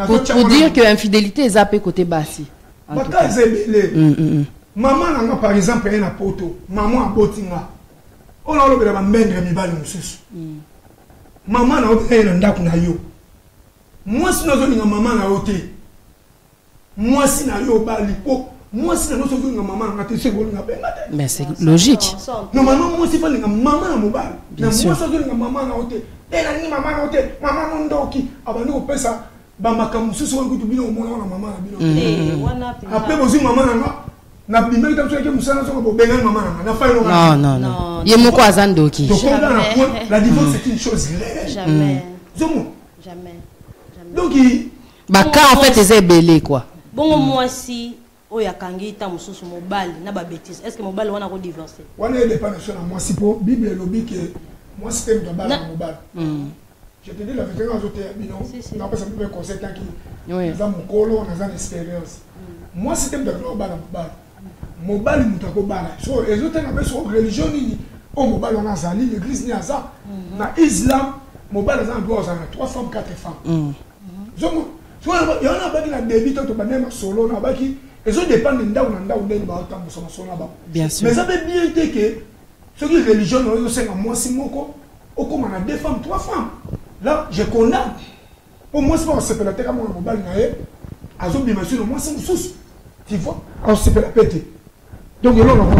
Speaker 1: pour dire que infidélité est zappé côté basi
Speaker 3: baka zebele maman nga par exemple ena poto maman abotinga on a lobela ba mbenge mibali mususu maman na ena ndaku na yo moi si nazo ninga maman na ote moi si na yo bali po moi si nazo ninga maman na te se bolu na benga te
Speaker 1: mais c'est logique
Speaker 3: normalement moi si fa ninga maman na Mobali na moi si nazo ninga maman na ote ena ni maman na ote maman ndoki abani ko pesa ba makamususu wangu tubino omona na maman na bino après bozi maman na bimeli tamso ke musana so ko benga maman na fa
Speaker 1: non ye moko azandoki
Speaker 3: donc la divorce c'est une chose réelle
Speaker 4: jamais
Speaker 3: donc
Speaker 1: baka en fait c'est belé quoi
Speaker 4: bon moi si oya kangi ta mususu Mobali na ba bêtise est-ce que Mobali wana ko divorcer
Speaker 3: wana il dépend sur moi si pour Bible lobi que moi système de bala Mobali je te dis la vérité quand j'étais bino n'a pas simplement conseil tant qui dans mon colo on a une expérience moi système de bala Mobali mutako bala so les autres na beso religion ni au Mobali on a zali l'église ni aza na islam Mobali za droit za 3 femmes 4 femmes so il y en a pas qui na débit to banema solo na baki les autres dépendent ndao na ndao ndeni ba tambo so solo ba
Speaker 1: bien sûr
Speaker 3: mais ça veut bien dire que ceux qui religion no c'est moi si moko au comme on a 2 femmes 3 femmes là je condamne au moins c'est pas se pela teka mon Mobali na ye azo bi monsieur moi c'est sous tu vois on se pela péter donc là on va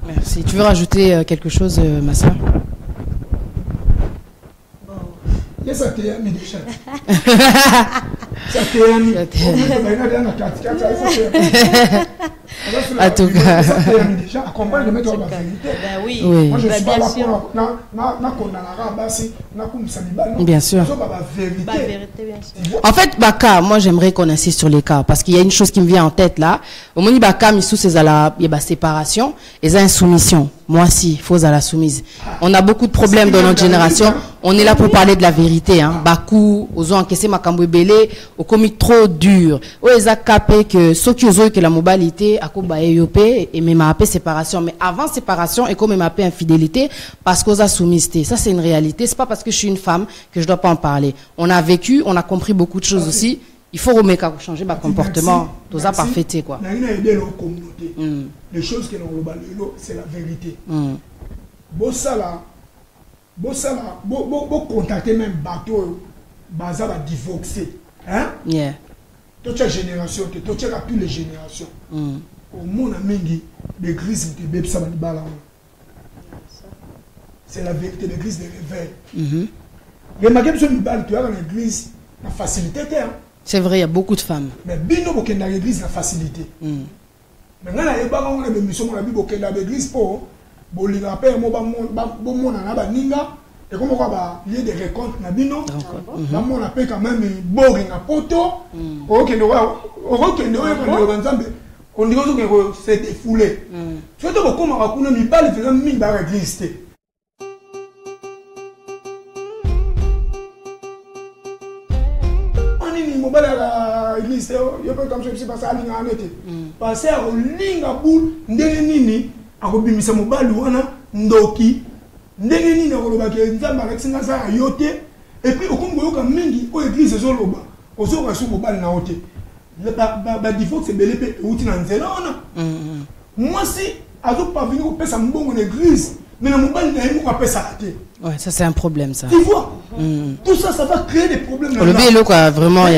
Speaker 1: merci tu veux rajouter quelque chose ma soeur
Speaker 3: ça t'est ami de chat. Ça t'est ami.
Speaker 1: En tout cas.
Speaker 3: Ça t'est ami déjà. Accompagne de mettre la vérité.
Speaker 4: Ben oui.
Speaker 3: Moi je suis pas là pour
Speaker 1: bien sûr. En fait, Baka, moi j'aimerais qu'on insiste sur les cas parce qu'il y a une chose qui me vient en tête là. Au moment Baka, Missou c'est à la séparation et à insoumission. Moi si, faut à la soumise. On a beaucoup de problèmes dans notre génération. On est là pour parler de la vérité, hein. Bakou, aux encaissé makambo belé, au comique trop dur. Aux capé que ceux qui osent que la mobilité, à quoi baéyopé et même appelé séparation. Mais avant séparation, et comme même appelé infidélité, parce qu'on a soumisté. Ça, c'est une réalité. C'est pas parce que je suis une femme que je dois pas en parler. On a vécu, on a compris beaucoup de choses aussi. Il faut remettre à changer ma comportement. Tout ça parfait, quoi.
Speaker 3: Les choses que l'on global, c'est la vérité. Bossala, contacter même bateau, baza va divorcer. Hein?
Speaker 1: Yeah.
Speaker 3: Toute la génération, toute la plus les générations. Au monde a mingi, l'église de bébé ça va bala. C'est la vérité, l'église de réveil. Les magasins sont bal, tu as dans l'église, la facilité.
Speaker 1: C'est vrai, il y a beaucoup de femmes.
Speaker 3: Mais bino pour qu'il y ait dans l'église, la facilité. Maintenant, il y a des missions qui ont été l'église pour bolinga pe mo ba mona na ba ninga et comme quoi il y a des récoltes na bino ba mona pe quand même boring à poto OK no OK no ba nzambe on dit que c'est défoulé surtout comme on kuna mi ba le faisant mi ba église té ani mo ba la église yo pe comme je passe à linga anete passer au linga boule ndenge nini akobimisa mobali wana ndoki ndenge nini akoloba ke nzamba akatsinga za yote et puis okomboyoka mingi o église ezoloba ozoka su mobali na yote ba divorce c'est belé pe outi na nzela ona moi si azo parvenir ko pesa mbongo na église mais na mobali na yemo ko pesa até
Speaker 2: ouais ça c'est un problème ça
Speaker 3: tu vois tout ça ça va créer des problèmes
Speaker 2: le bélo quoi vraiment il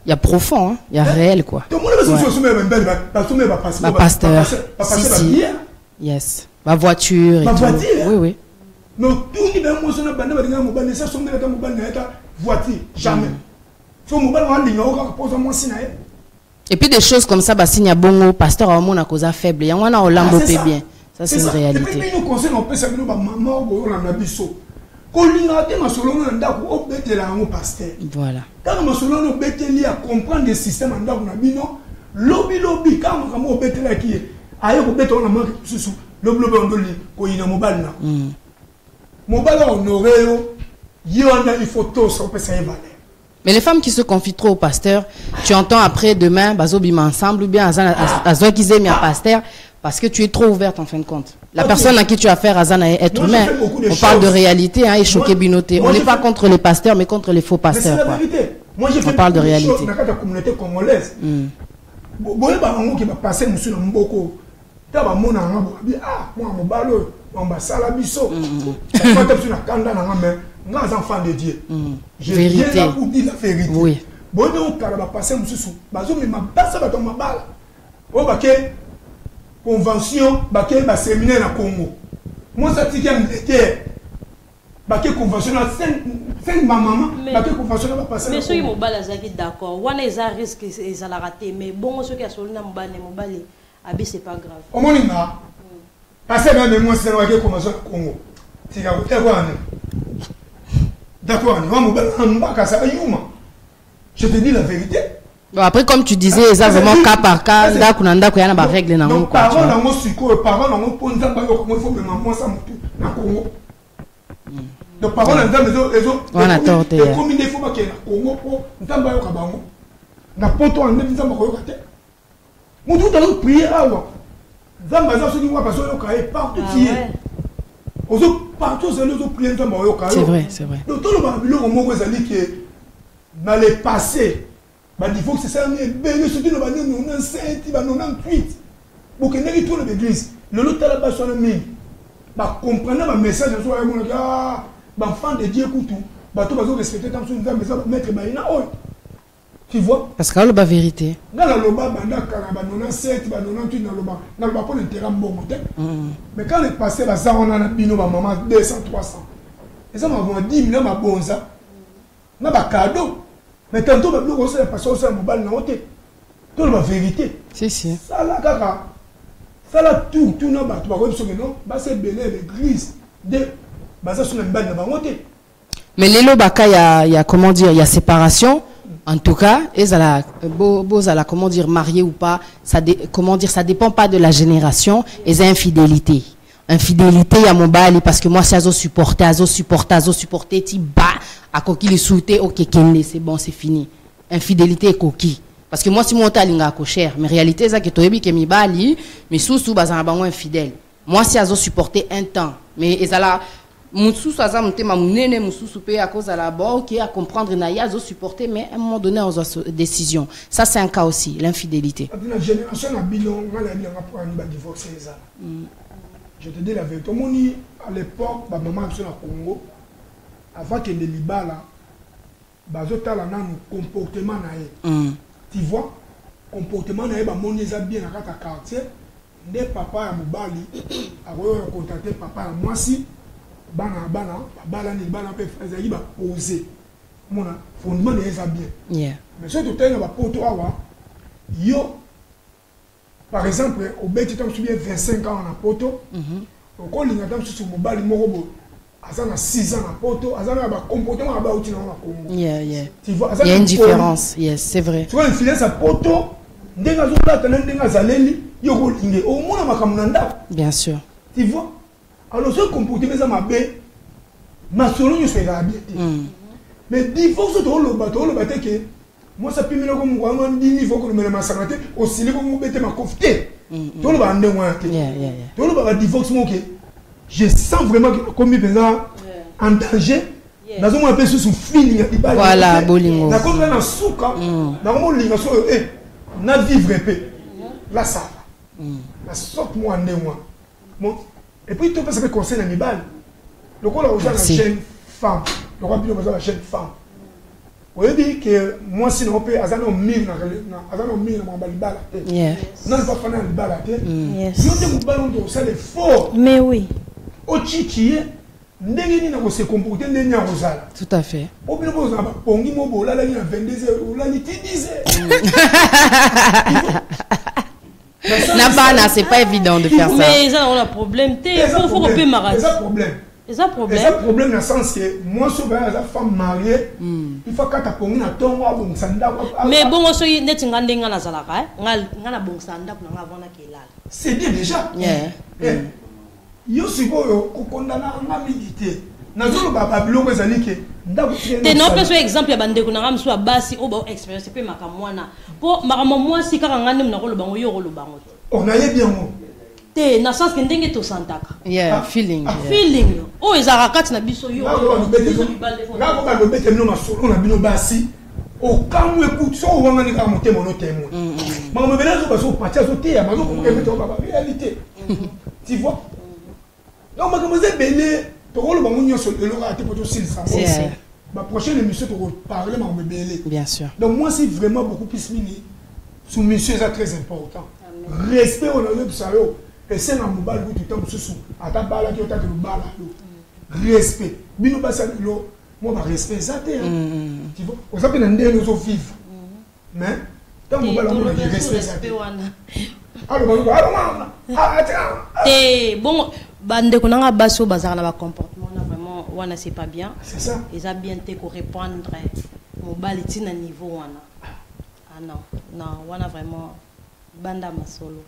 Speaker 2: y a profond, il y a réel quoi.
Speaker 3: Tout le monde va
Speaker 2: pasteur. Si. Yes. Ma voiture.
Speaker 3: Ma voiture.
Speaker 2: Oui, oui.
Speaker 3: Mais tout le monde voiture. Jamais.
Speaker 2: Et puis des choses comme ça, bah signe bongo, pasteur a mon à cause faible. Il y en a au lambeau bien. Ça c'est une réalité.
Speaker 3: Et puis nous conseillons on peut savoir maman ou on a biso. Kolingate masolona ndako obetela ngo pasteur.
Speaker 2: Voilà.
Speaker 3: Quand masolona obeteli à comprendre des systèmes ndako na bino, lobby quand on obetela qui ayo ko beto na manque susu lobby ondoli ko ina mobile na. Mobile honoré yo il faut tout ça peut ça valeur.
Speaker 2: Mais les femmes qui se confient trop au pasteur, tu entends après demain bazo bima ensemble ou bien azo qu'ils aiment un pasteur parce que tu es trop ouverte en fin de compte. La personne à qui tu as affaire, Azana, est être humain. On parle de réalité, hein, et choqué binoté. On n'est pas contre les pasteurs, mais contre les faux pasteurs.
Speaker 3: Mais c'est la vérité. Moi, j'ai fait
Speaker 2: parle de réalité.
Speaker 3: Dans la communauté congolaise. Bon, il y a un qui va passer monsieur Mboko. Tu vas mon ah, moi, mon ballon, on va salabiso. Tu vas sur la canda dans la main. Nous, enfants de Dieu. Je viens là pour dire la vérité.
Speaker 2: Oui.
Speaker 3: Bon, donc, quand on va passer monsieur Sou, bazo, mais ma basse va tomber ma balle. Oh, bah, convention baké ba séminaire na Congo moi ça tiki militaire baké convention na 5 maman baké convention ba passer
Speaker 4: mais ceux qui mobala zaki d'accord wana eza risque eza la raté mais bon ceux qui a solina mobali abi c'est pas grave
Speaker 3: au moninga passer même moi c'est baké convention na Congo tika ko quoi d'accord on mobala mbaka ça yuma je te dis la vérité.
Speaker 2: Bon, après, comme tu disais, ils ont vraiment cas par cas, il y a des règles dans le
Speaker 3: donc, parents dans mon sucre, parents dans mon pont, il faut que maman ça me Congo. Donc, parents dans les communes, il faut que Congo pour Ntambayo Kabango. Na poto en 9 ans, on tout dans notre prière avant. Zambaza, ceux qui voient parce que est partout. Partout, c'est nous prier Ntambayo Kabango.
Speaker 2: C'est vrai, c'est vrai.
Speaker 3: Donc, tout le monde, au moment où dans les passés, il faut que c'est ça, mais surtout dans les 97, 98. Pour que les gens de l'église, le lot de la base soit le même. Comprendre le message, enfant de Dieu, tout, tout va respecter comme ça, mettre Baïna. Tu vois?
Speaker 2: Parce que c'est la vérité.
Speaker 3: Dans la loba, 97, 98, dans le bas, pour l'intérêt bon. Mais quand les passés, on a bino, maman, 200, 300. Et ça m'a dit, mais ma bonne ça. Na ba cadeau. Mais tantôt, le bloc aussi, parce que c'est un mobile na hote. Tout la vérité.
Speaker 2: Si, si.
Speaker 3: Ça là, kaka. Ça là, tout na ba, tu vas voir non, bah c'est belé l'église de bah ça sur le mobile na ba hote.
Speaker 2: Mais les lobaka il y a comment dire, il y a séparation. En tout cas, ils à la comment dire marié ou pas, ça comment dire, ça dépend pas de la génération, et c'est infidélité. Infidélité à mon bali parce que moi c'est azo supporter ti ba à coquille souté OK c'est bon c'est fini. Infidélité est coquille parce que moi si mon talinga ko cher mais réalité ça que toyebi ke mi bali mais sous bazana bango infidèle. Moi c'est azo supporter un temps mais ezala musu saza mutema munene musu pe à cause de la bon OK à comprendre na ya azo supporter mais à un moment donné on a décision. Ça c'est un cas aussi l'infidélité.
Speaker 3: La génération a bilan ngala ni nga pour ba divorcer ça. Je te dis la vérité. À l'époque, ma maman est au Congo. Avant que les Libala, bazotala na comportement na. Tu vois, comportement na ba moni za bien na kata quartier. Ndé papa ya mobali, a contacté papa ya mwasi. Bana ni bana pe faisait ba poser. Mona fondement na za bien.
Speaker 2: Yeah.
Speaker 3: Mais surtout tena ba poto awa yo par exemple, au bête, tu as 25 ans en poto. Au cours de l'ingénieur, tu as mobile, il 6 ans en poto. Il y a un comportement à bas.
Speaker 2: Il y a une différence, yes, c'est vrai.
Speaker 3: Tu vois, il filet sa poto.
Speaker 2: Bien sûr.
Speaker 3: Tu vois? Alors, ce comportement, ça m'a bien. Ma solution, c'est la bien. Mais divorce, tu as le bateau, que moi, ça peut me dire que moi, niveau que je me santé, aussi, que je me ma confité. Tu vois, le bateau, tu vois, le divorce, je sens vraiment que comme il est en danger. Dans un peu sous feeling.
Speaker 2: Voilà, bolingo.
Speaker 3: Dans un souka, dans un ligne, na vivre épée. Là, ça va. La sorte moi en moi. Et puis, tu peux se conseiller dans les balles. Le coup, là, on a la chaîne femme. Le roi, on a la chaîne femme. On dit que moi, si on peut, azano mille dans le balle. Non, pas faire le balle. Si on dit que ballon, c'est le fort.
Speaker 4: Mais oui.
Speaker 3: Au chichi, ndenge na se comporter ndenge ya rozala.
Speaker 2: Tout à fait.
Speaker 3: Au bien vous na pongi mobo là ni na 22h ou là ni 10h.
Speaker 2: Nabana, c'est pas évident de faire ça.
Speaker 4: Mais ça on a problème té, faut qu'on peut marier.
Speaker 3: C'est problème.
Speaker 4: C'est un problème.
Speaker 3: C'est un problème dans le sens que moi je suis une femme mariée, il faut que tu pongi na tongo bon sanda.
Speaker 4: Mais bon on soy net ngandenga na zalaka, ngana bon sanda kuna ngavona kelala.
Speaker 3: C'est bien déjà. Yo siko kokondana nga milité nazolo baba biloko ezali ke ndako
Speaker 4: te no peso exemple ya bandeko na ngamso basi o ba experience pe makamwana po makamo mwasi kaka ngande mna koloba ngo yo koloba ngo
Speaker 3: on aye bien mo
Speaker 4: te na sens ke ndenge to santaka
Speaker 2: feeling
Speaker 4: feeling o ezaka kati na biso yo
Speaker 3: ngako ba lobete no masolo na bino basi o kamwe ku so wangani ka motema no témoin makamo belezo baso patia so te ya mazo ko kemete baba réalité tu vois. Donc, je vais vous dire, la prochaine émission, tu vas parler de
Speaker 2: bien sûr.
Speaker 3: Donc, moi, c'est vraiment beaucoup plus mini. Sous monsieur, c'est très important. Respect au nom de Sao. Et c'est un mobile tout le temps sous. À ta balle, tu as le bal. Respect. Bino basa lo, moi, je respect ça. Tu vois, on s'appelle un dé, nous vivre. Mais, tant mobile, on a respect ça.
Speaker 4: Bon, bande konanga baso bazar na ba comportement na vraiment wana c'est pas bien.
Speaker 3: C'est ça.
Speaker 4: Ils a bien te ko répondre mobile tina niveau wana. Ah non, non, wana vraiment banda masolo.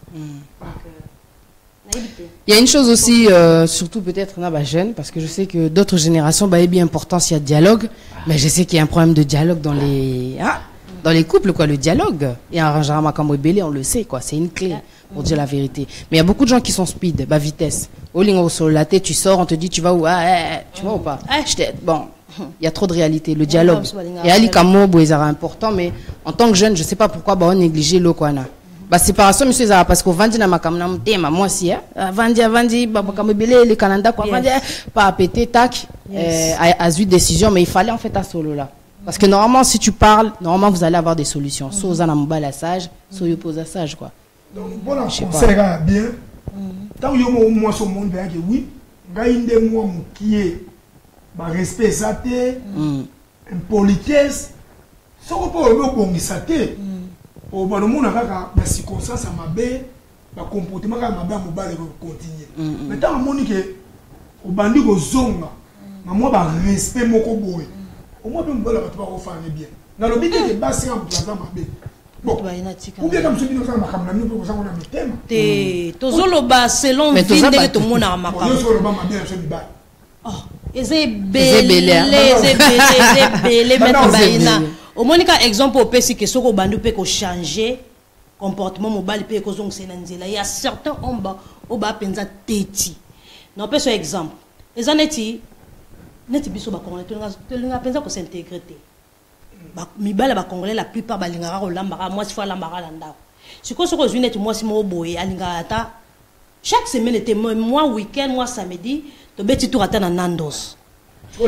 Speaker 2: Il y a une chose aussi, surtout peut-être na ba jeune, parce que je sais que d'autres générations bah est bien important s'il y a dialogue, mais je sais qu'il y a un problème de dialogue dans les couples, quoi, le dialogue. Et un rangement comme Rebelle, on le sait, quoi, c'est une clé pour dire la vérité. Mais il y a beaucoup de gens qui sont speed, bah vitesse. Au ligne sur la tête, tu sors, on te dit tu vas où, tu vas ou pas. Bon, il y a trop de réalité, le dialogue. Et Ali Kamo, c'est important, mais en tant que jeune, je sais pas pourquoi bah on néglige l'eau quoi na. Bah séparation monsieur ça parce qu'au vandi na makamna mtema moi si vandi bah comme belé les Canada quoi vandi pas péter tac à une décision mais il fallait en fait à solo là. Parce que normalement, si tu parles, normalement, vous allez avoir des solutions. Soit vous en avez un sage, soit vous posez un sage, quoi.
Speaker 3: Donc, bon, on sera bien. Tant que moi, sur le monde, oui, moi, qui est respect, ça, une politesse, ce qu'on peut avoir bon, ça, au bon monde, la circonstance, à ma baie, le comportement, à ma baie, continuer. Mais tant que moi, au bandit, au zonga, moi, respect, mon coboy. Au moins, je ne peux pas faire bien. Dans le but de bassin, on peut faire bon. Ou bien comme celui qui nous a marqué, nous pouvons faire un thème.
Speaker 4: Tous les bas, selon le film de tout le monde a marqué. Au moins, exemple, au PC que ce qu'on peut changer comportement mobile, peut il y a certains hommes qui ont téti. Non, pas ce exemple. Les années neti biso ba congolais telinga penza ko s'intégrer te ba mibala ba congolais la plupart ba lingara ko lambara moi si fois lambara landa siko soko zuneti moi si mo boye alinga ata chaque semaine était moi week-end moi samedi to beti tour ata na Nandos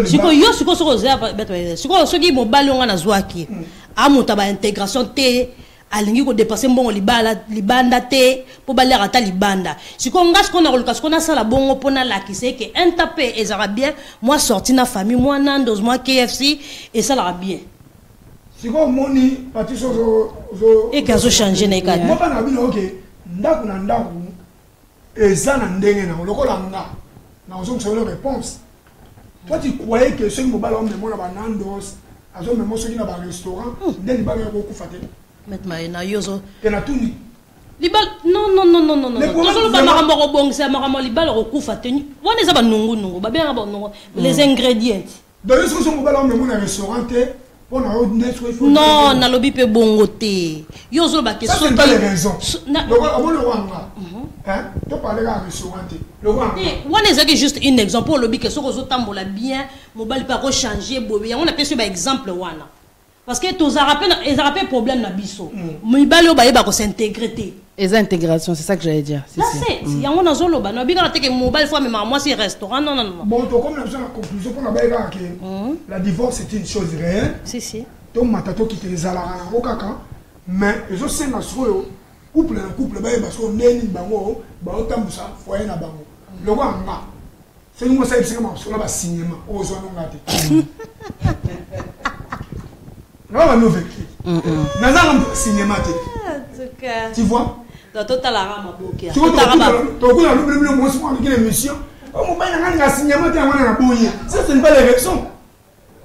Speaker 4: siko yo siko soko za beto siko soki mo balonga na zwaki amuta ba intégration te alingi ko dépasser mbongo libanda te po balera ata libanda siko ngas ko na koluka siko na sala bongo pona la kise ke un tapé ezara bien moi sorti na famille moi Nandos moi KFC et ça la bien
Speaker 3: siko moni parti so
Speaker 4: et kazo changer na ikata
Speaker 3: moi pas na bino OK ndako na ndako eza na ndenge na lokola nga na ozo msolo réponse. Toi tu croyais que ceux qui mobile ont mémoire ba nandos azo mémoire ceux qui na ba restaurant ndeni ba ko kufate
Speaker 4: mettre maina yozo
Speaker 3: et na tuni
Speaker 4: libal non tozolo ba makambo ko bongisa makambo libal ko kufate wana eza ba nungu ba bien ba nungu les ingrédients
Speaker 3: donc est-ce que ceux mobile ont mémoire na restaurant
Speaker 4: non, na lobi pe bongo te. Yozo ba question.
Speaker 3: Ça c'est pas les raisons. Le roi, on le roi hein? Tu parles à restaurant. Le roi.
Speaker 4: On est juste un exemple pour lobi que ce que tambola bien, mobile pas changer bobe. On a pris un exemple wana. Parce que tous les rappels problème na biso. Mobile ba yeba ko s'intégrer.
Speaker 1: Les intégrations, c'est ça que j'allais dire.
Speaker 4: Ça c'est. Il y a un azolo ba. No bika que mobile fois mais moi c'est restaurant non.
Speaker 3: Bon, donc comme la conclusion pour la baïga que la divorce c'est une chose réelle.
Speaker 4: Si.
Speaker 3: Donc matato qui te les a la rana mais je sais na soyo couple ba parce qu'on neni bango ba otambusa foyer na bango. Le roi nga. C'est nous ça c'est comment sur la cinéma au zone ngate. Non, on nous vécu. Nazar cinéma tu vois?
Speaker 4: Total arama bloqué.
Speaker 3: Tu vois, tu as le moins souvent avec l'émission. Oh, mon père n'a pas signé, ça, c'est une belle raison.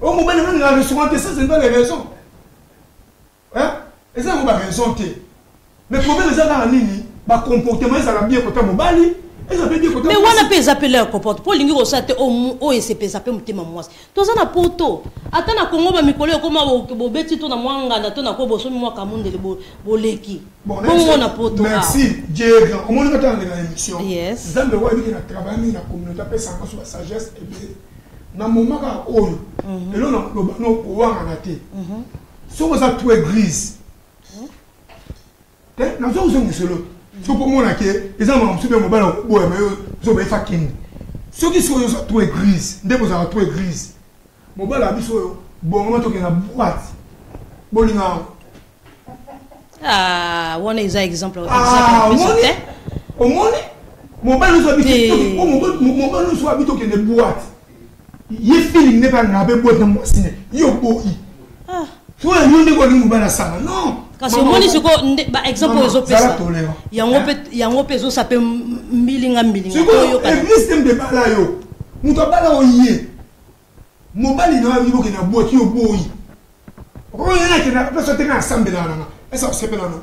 Speaker 3: Oh, mon père n'a pas restaurant, ça, c'est une belle raison. Hein? Et ça, on a raison. Mais le problème, c'est que le comportement, ça va bien côté mobile.
Speaker 4: Mais on a pas appelé un comportement. Pour l'ingi osate o ECP ça peut monter moi. Tout ça na poto. Ata na Congo ba mikolo koma bo beti to na mwanga na to na ko boso mi mwaka munde le boleki. Bon on a poto.
Speaker 3: Merci Dieu. On m'a dit dans l'émission.
Speaker 4: Yes.
Speaker 3: Zambe wa bi na travailler na communauté pe sans sur la sagesse et bien na moment ka oyo. Et là no ko wa na te. So ça tout église. Na zo zo muselo. So pour moi là que les gens m'ont super mobile ouais mais zo ba faking ceux qui sont tout église ndé vous avez tout église mobile la biso bon moment to que na boîte bolinga
Speaker 4: one is exemple
Speaker 3: au monde mobile nous habite mobile nous habite que des boîtes y feeling n'est pas ngabe boîte na mosine yo boi soit yo ndé ko ni mobile ça non.
Speaker 4: Parce que moi, par exemple, aux opérations, il y a un opération, ça peut milinga.
Speaker 3: C'est quoi le système de bala yo? Nous t'as pas là où y est. Mon bal il n'a pas vu qu'il a boîte yo boy. Pourquoi il y en a qui n'a pas sauté ensemble là là? Est-ce que c'est pas là non?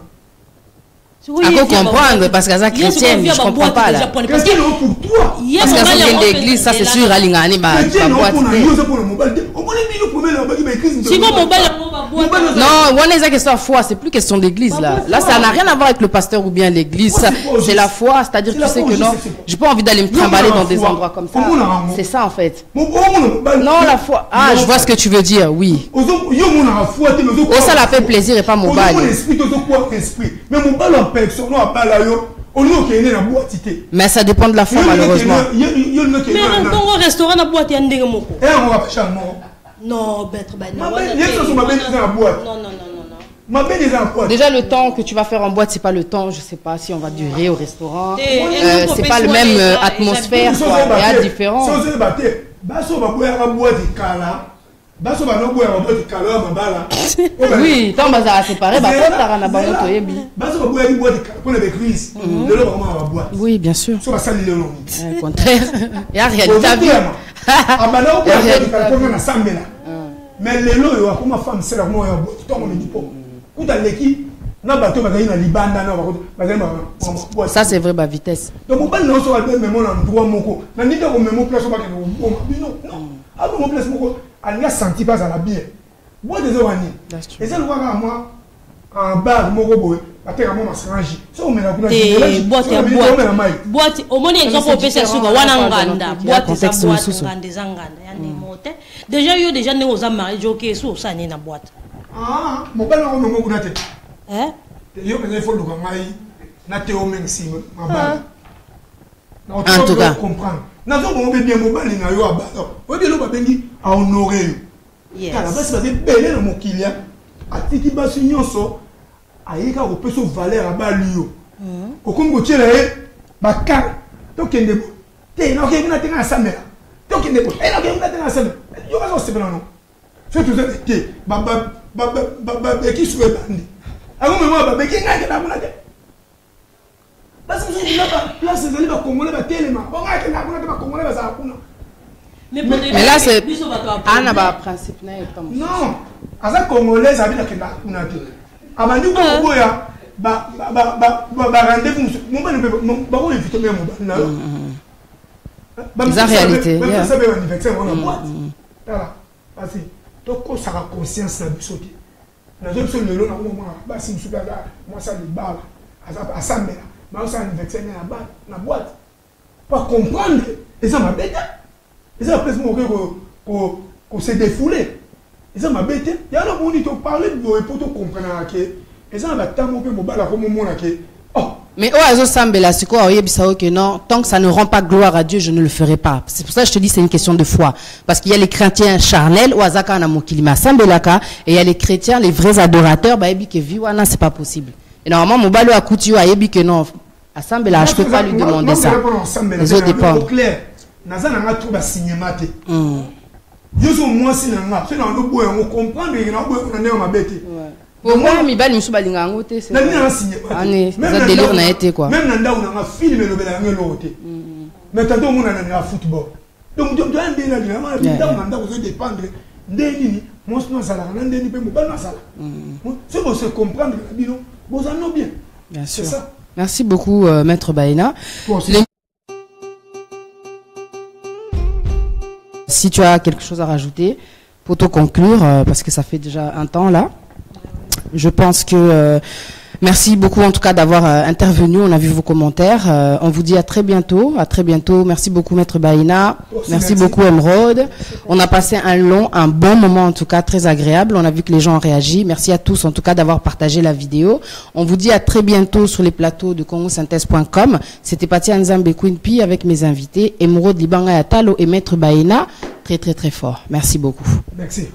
Speaker 1: Il faut comprendre parce que ça chrétien, je comprends pas là.
Speaker 3: Qu'est-ce qu'il y a pour toi?
Speaker 1: Parce que ça vient d'église, ça c'est sûr, Alingani bah boîte. Non, on est question de foi, c'est plus question d'église là. Là, ça n'a rien à voir avec le pasteur ou bien l'église. C'est la foi, c'est-à-dire tu sais que non, j'ai pas envie d'aller me trimballer dans des endroits comme ça. C'est ça en fait. Non, la foi. Ah, je vois ce que tu veux dire, oui. Oh, ça la fait plaisir et pas mon bal. Mais ça dépend de la foi malheureusement.
Speaker 4: Mais on restaurant la boîte et non,
Speaker 1: déjà le temps que tu vas faire en boîte, c'est pas le temps, je sais pas si on va durer au restaurant. C'est pas le même atmosphère, il y a différent. Oui, tant que ça séparé, oui, bien sûr. Au contraire, il y a rien de
Speaker 3: mais les lois, comme ma femme, c'est la moi,
Speaker 1: ça c'est vrai, ma vitesse.
Speaker 3: Donc, on parle de notre même endroit, mon n'a ni de même place, non, elle n'a senti pas à la bière. Bois des oranges. Et ça, le voir à moi, en bas, mon robot, à terre à moi, ma srangie. Ça, on met la
Speaker 4: boîte, au moins, exemple, on peut se sur Wananganda, boîte, déjà, il y a déjà des gens mariés, qui sont ça, ni na boîte.
Speaker 3: Ah, mon père, on m'a dit, hein? Il y a des fois, le gamaï, n'a pas au même si, ma balle.
Speaker 1: En tout cas,
Speaker 3: comprendre. N'a pas on bien mon balle, il n'a eu à bas. On dit, l'on va à honorer. Car la base, c'est belle, le mot qu'il y a. À Tiki Bassignon, à Eka, on peut se valer à bas lui. Au Congo, tu es là, donc il y a des mots. Tu es là, il y a des mots. Donc il y a des mots. Et là, il y a des mots. Il y a des mots. C'est pas non. C'est tout ça. Qui souhaite bandi. Alors, moi, qui n'a pas de Parce que c'est là place les va congolais va tellement. Bon va congolais va ça
Speaker 1: mais là c'est Anna ba principe na
Speaker 3: non, asa congolais ça veut dire que na kuna te. Abandi ko boya ba rendez-vous mon ba ko inviter même na.
Speaker 1: C'est la réalité.
Speaker 3: Même ça va anniversaire on a boîte. Voilà. Parce que toko ça a conscience na biso te. Na zo biso lelo na moment ba si biso là moi ça le bar à Sambela. Mais ça anniversaire na boîte. Pas comprendre et ça m'a bête. Et ça presque qu'on s'est défoulé. Et ça m'a bête. Il y a là où on dit parler de vous et pour te comprendre que et ça va tant mon mobile à moment là que oh.
Speaker 1: Mais Oazo Sambela, c'est quoi que non, tant que ça ne rend pas gloire à Dieu, je ne le ferai pas. C'est pour ça que je te dis c'est une question de foi. Parce qu'il y a les chrétiens charnels, Oazaka na mokilima Sambelaka, et il y a les chrétiens, les vrais adorateurs, bah ebi que viwana c'est pas possible. Et normalement mobile a coutu a ebi que non, à Sambela je peux pas lui demander ça. Les autres dépendent.
Speaker 3: Naza nanga trouba cinéma te. Yoso moi si nanga, c'est dans le bois on comprendre que na bois on est ma bête.
Speaker 1: Pour moi mi bali musu balinga ngote c'est.
Speaker 3: Na cinéma.
Speaker 1: Année, ça délire na été quoi.
Speaker 3: Même nanda on a film le bela ngelo te. Mais tant on a na football. Donc tu dois bien là vraiment nanda vous dépendre ndeni moi non ça là ndeni pe mo bal ça. C'est pour se comprendre bino. Bon ça non bien.
Speaker 1: Bien sûr. Merci beaucoup maître Baena. Si tu as quelque chose à rajouter pour te conclure, parce que ça fait déjà un temps là, je pense que merci beaucoup en tout cas d'avoir intervenu, on a vu vos commentaires, on vous dit à très bientôt, merci beaucoup maître Baena, merci beaucoup Emeraude, on a passé un bon moment en tout cas, très agréable, on a vu que les gens ont réagi, merci à tous en tout cas d'avoir partagé la vidéo, on vous dit à très bientôt sur les plateaux de congosynthèse.com, c'était Patia Nzambe Queen P avec mes invités, Emeraude Libanga Yatalo et maître Baena, très fort, merci beaucoup.
Speaker 3: Merci.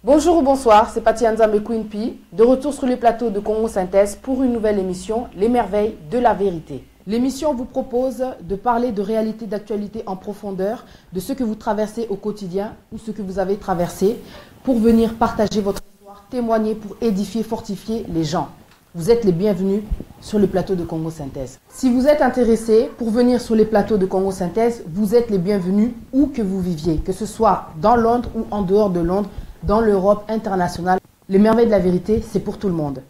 Speaker 1: Bonjour ou bonsoir, c'est Patia Nzambe Queen P, de retour sur les plateaux de Congo Synthèse pour une nouvelle émission, Les Merveilles de la Vérité. L'émission vous propose de parler de réalité d'actualité en profondeur, de ce que vous traversez au quotidien ou ce que vous avez traversé, pour venir partager votre histoire, témoigner pour édifier, fortifier les gens. Vous êtes les bienvenus sur le plateau de Congo Synthèse. Si vous êtes intéressé pour venir sur les plateaux de Congo Synthèse, vous êtes les bienvenus où que vous viviez, que ce soit dans Londres ou en dehors de Londres, dans l'Europe internationale. Les Merveilles de la Vérité, c'est pour tout le monde.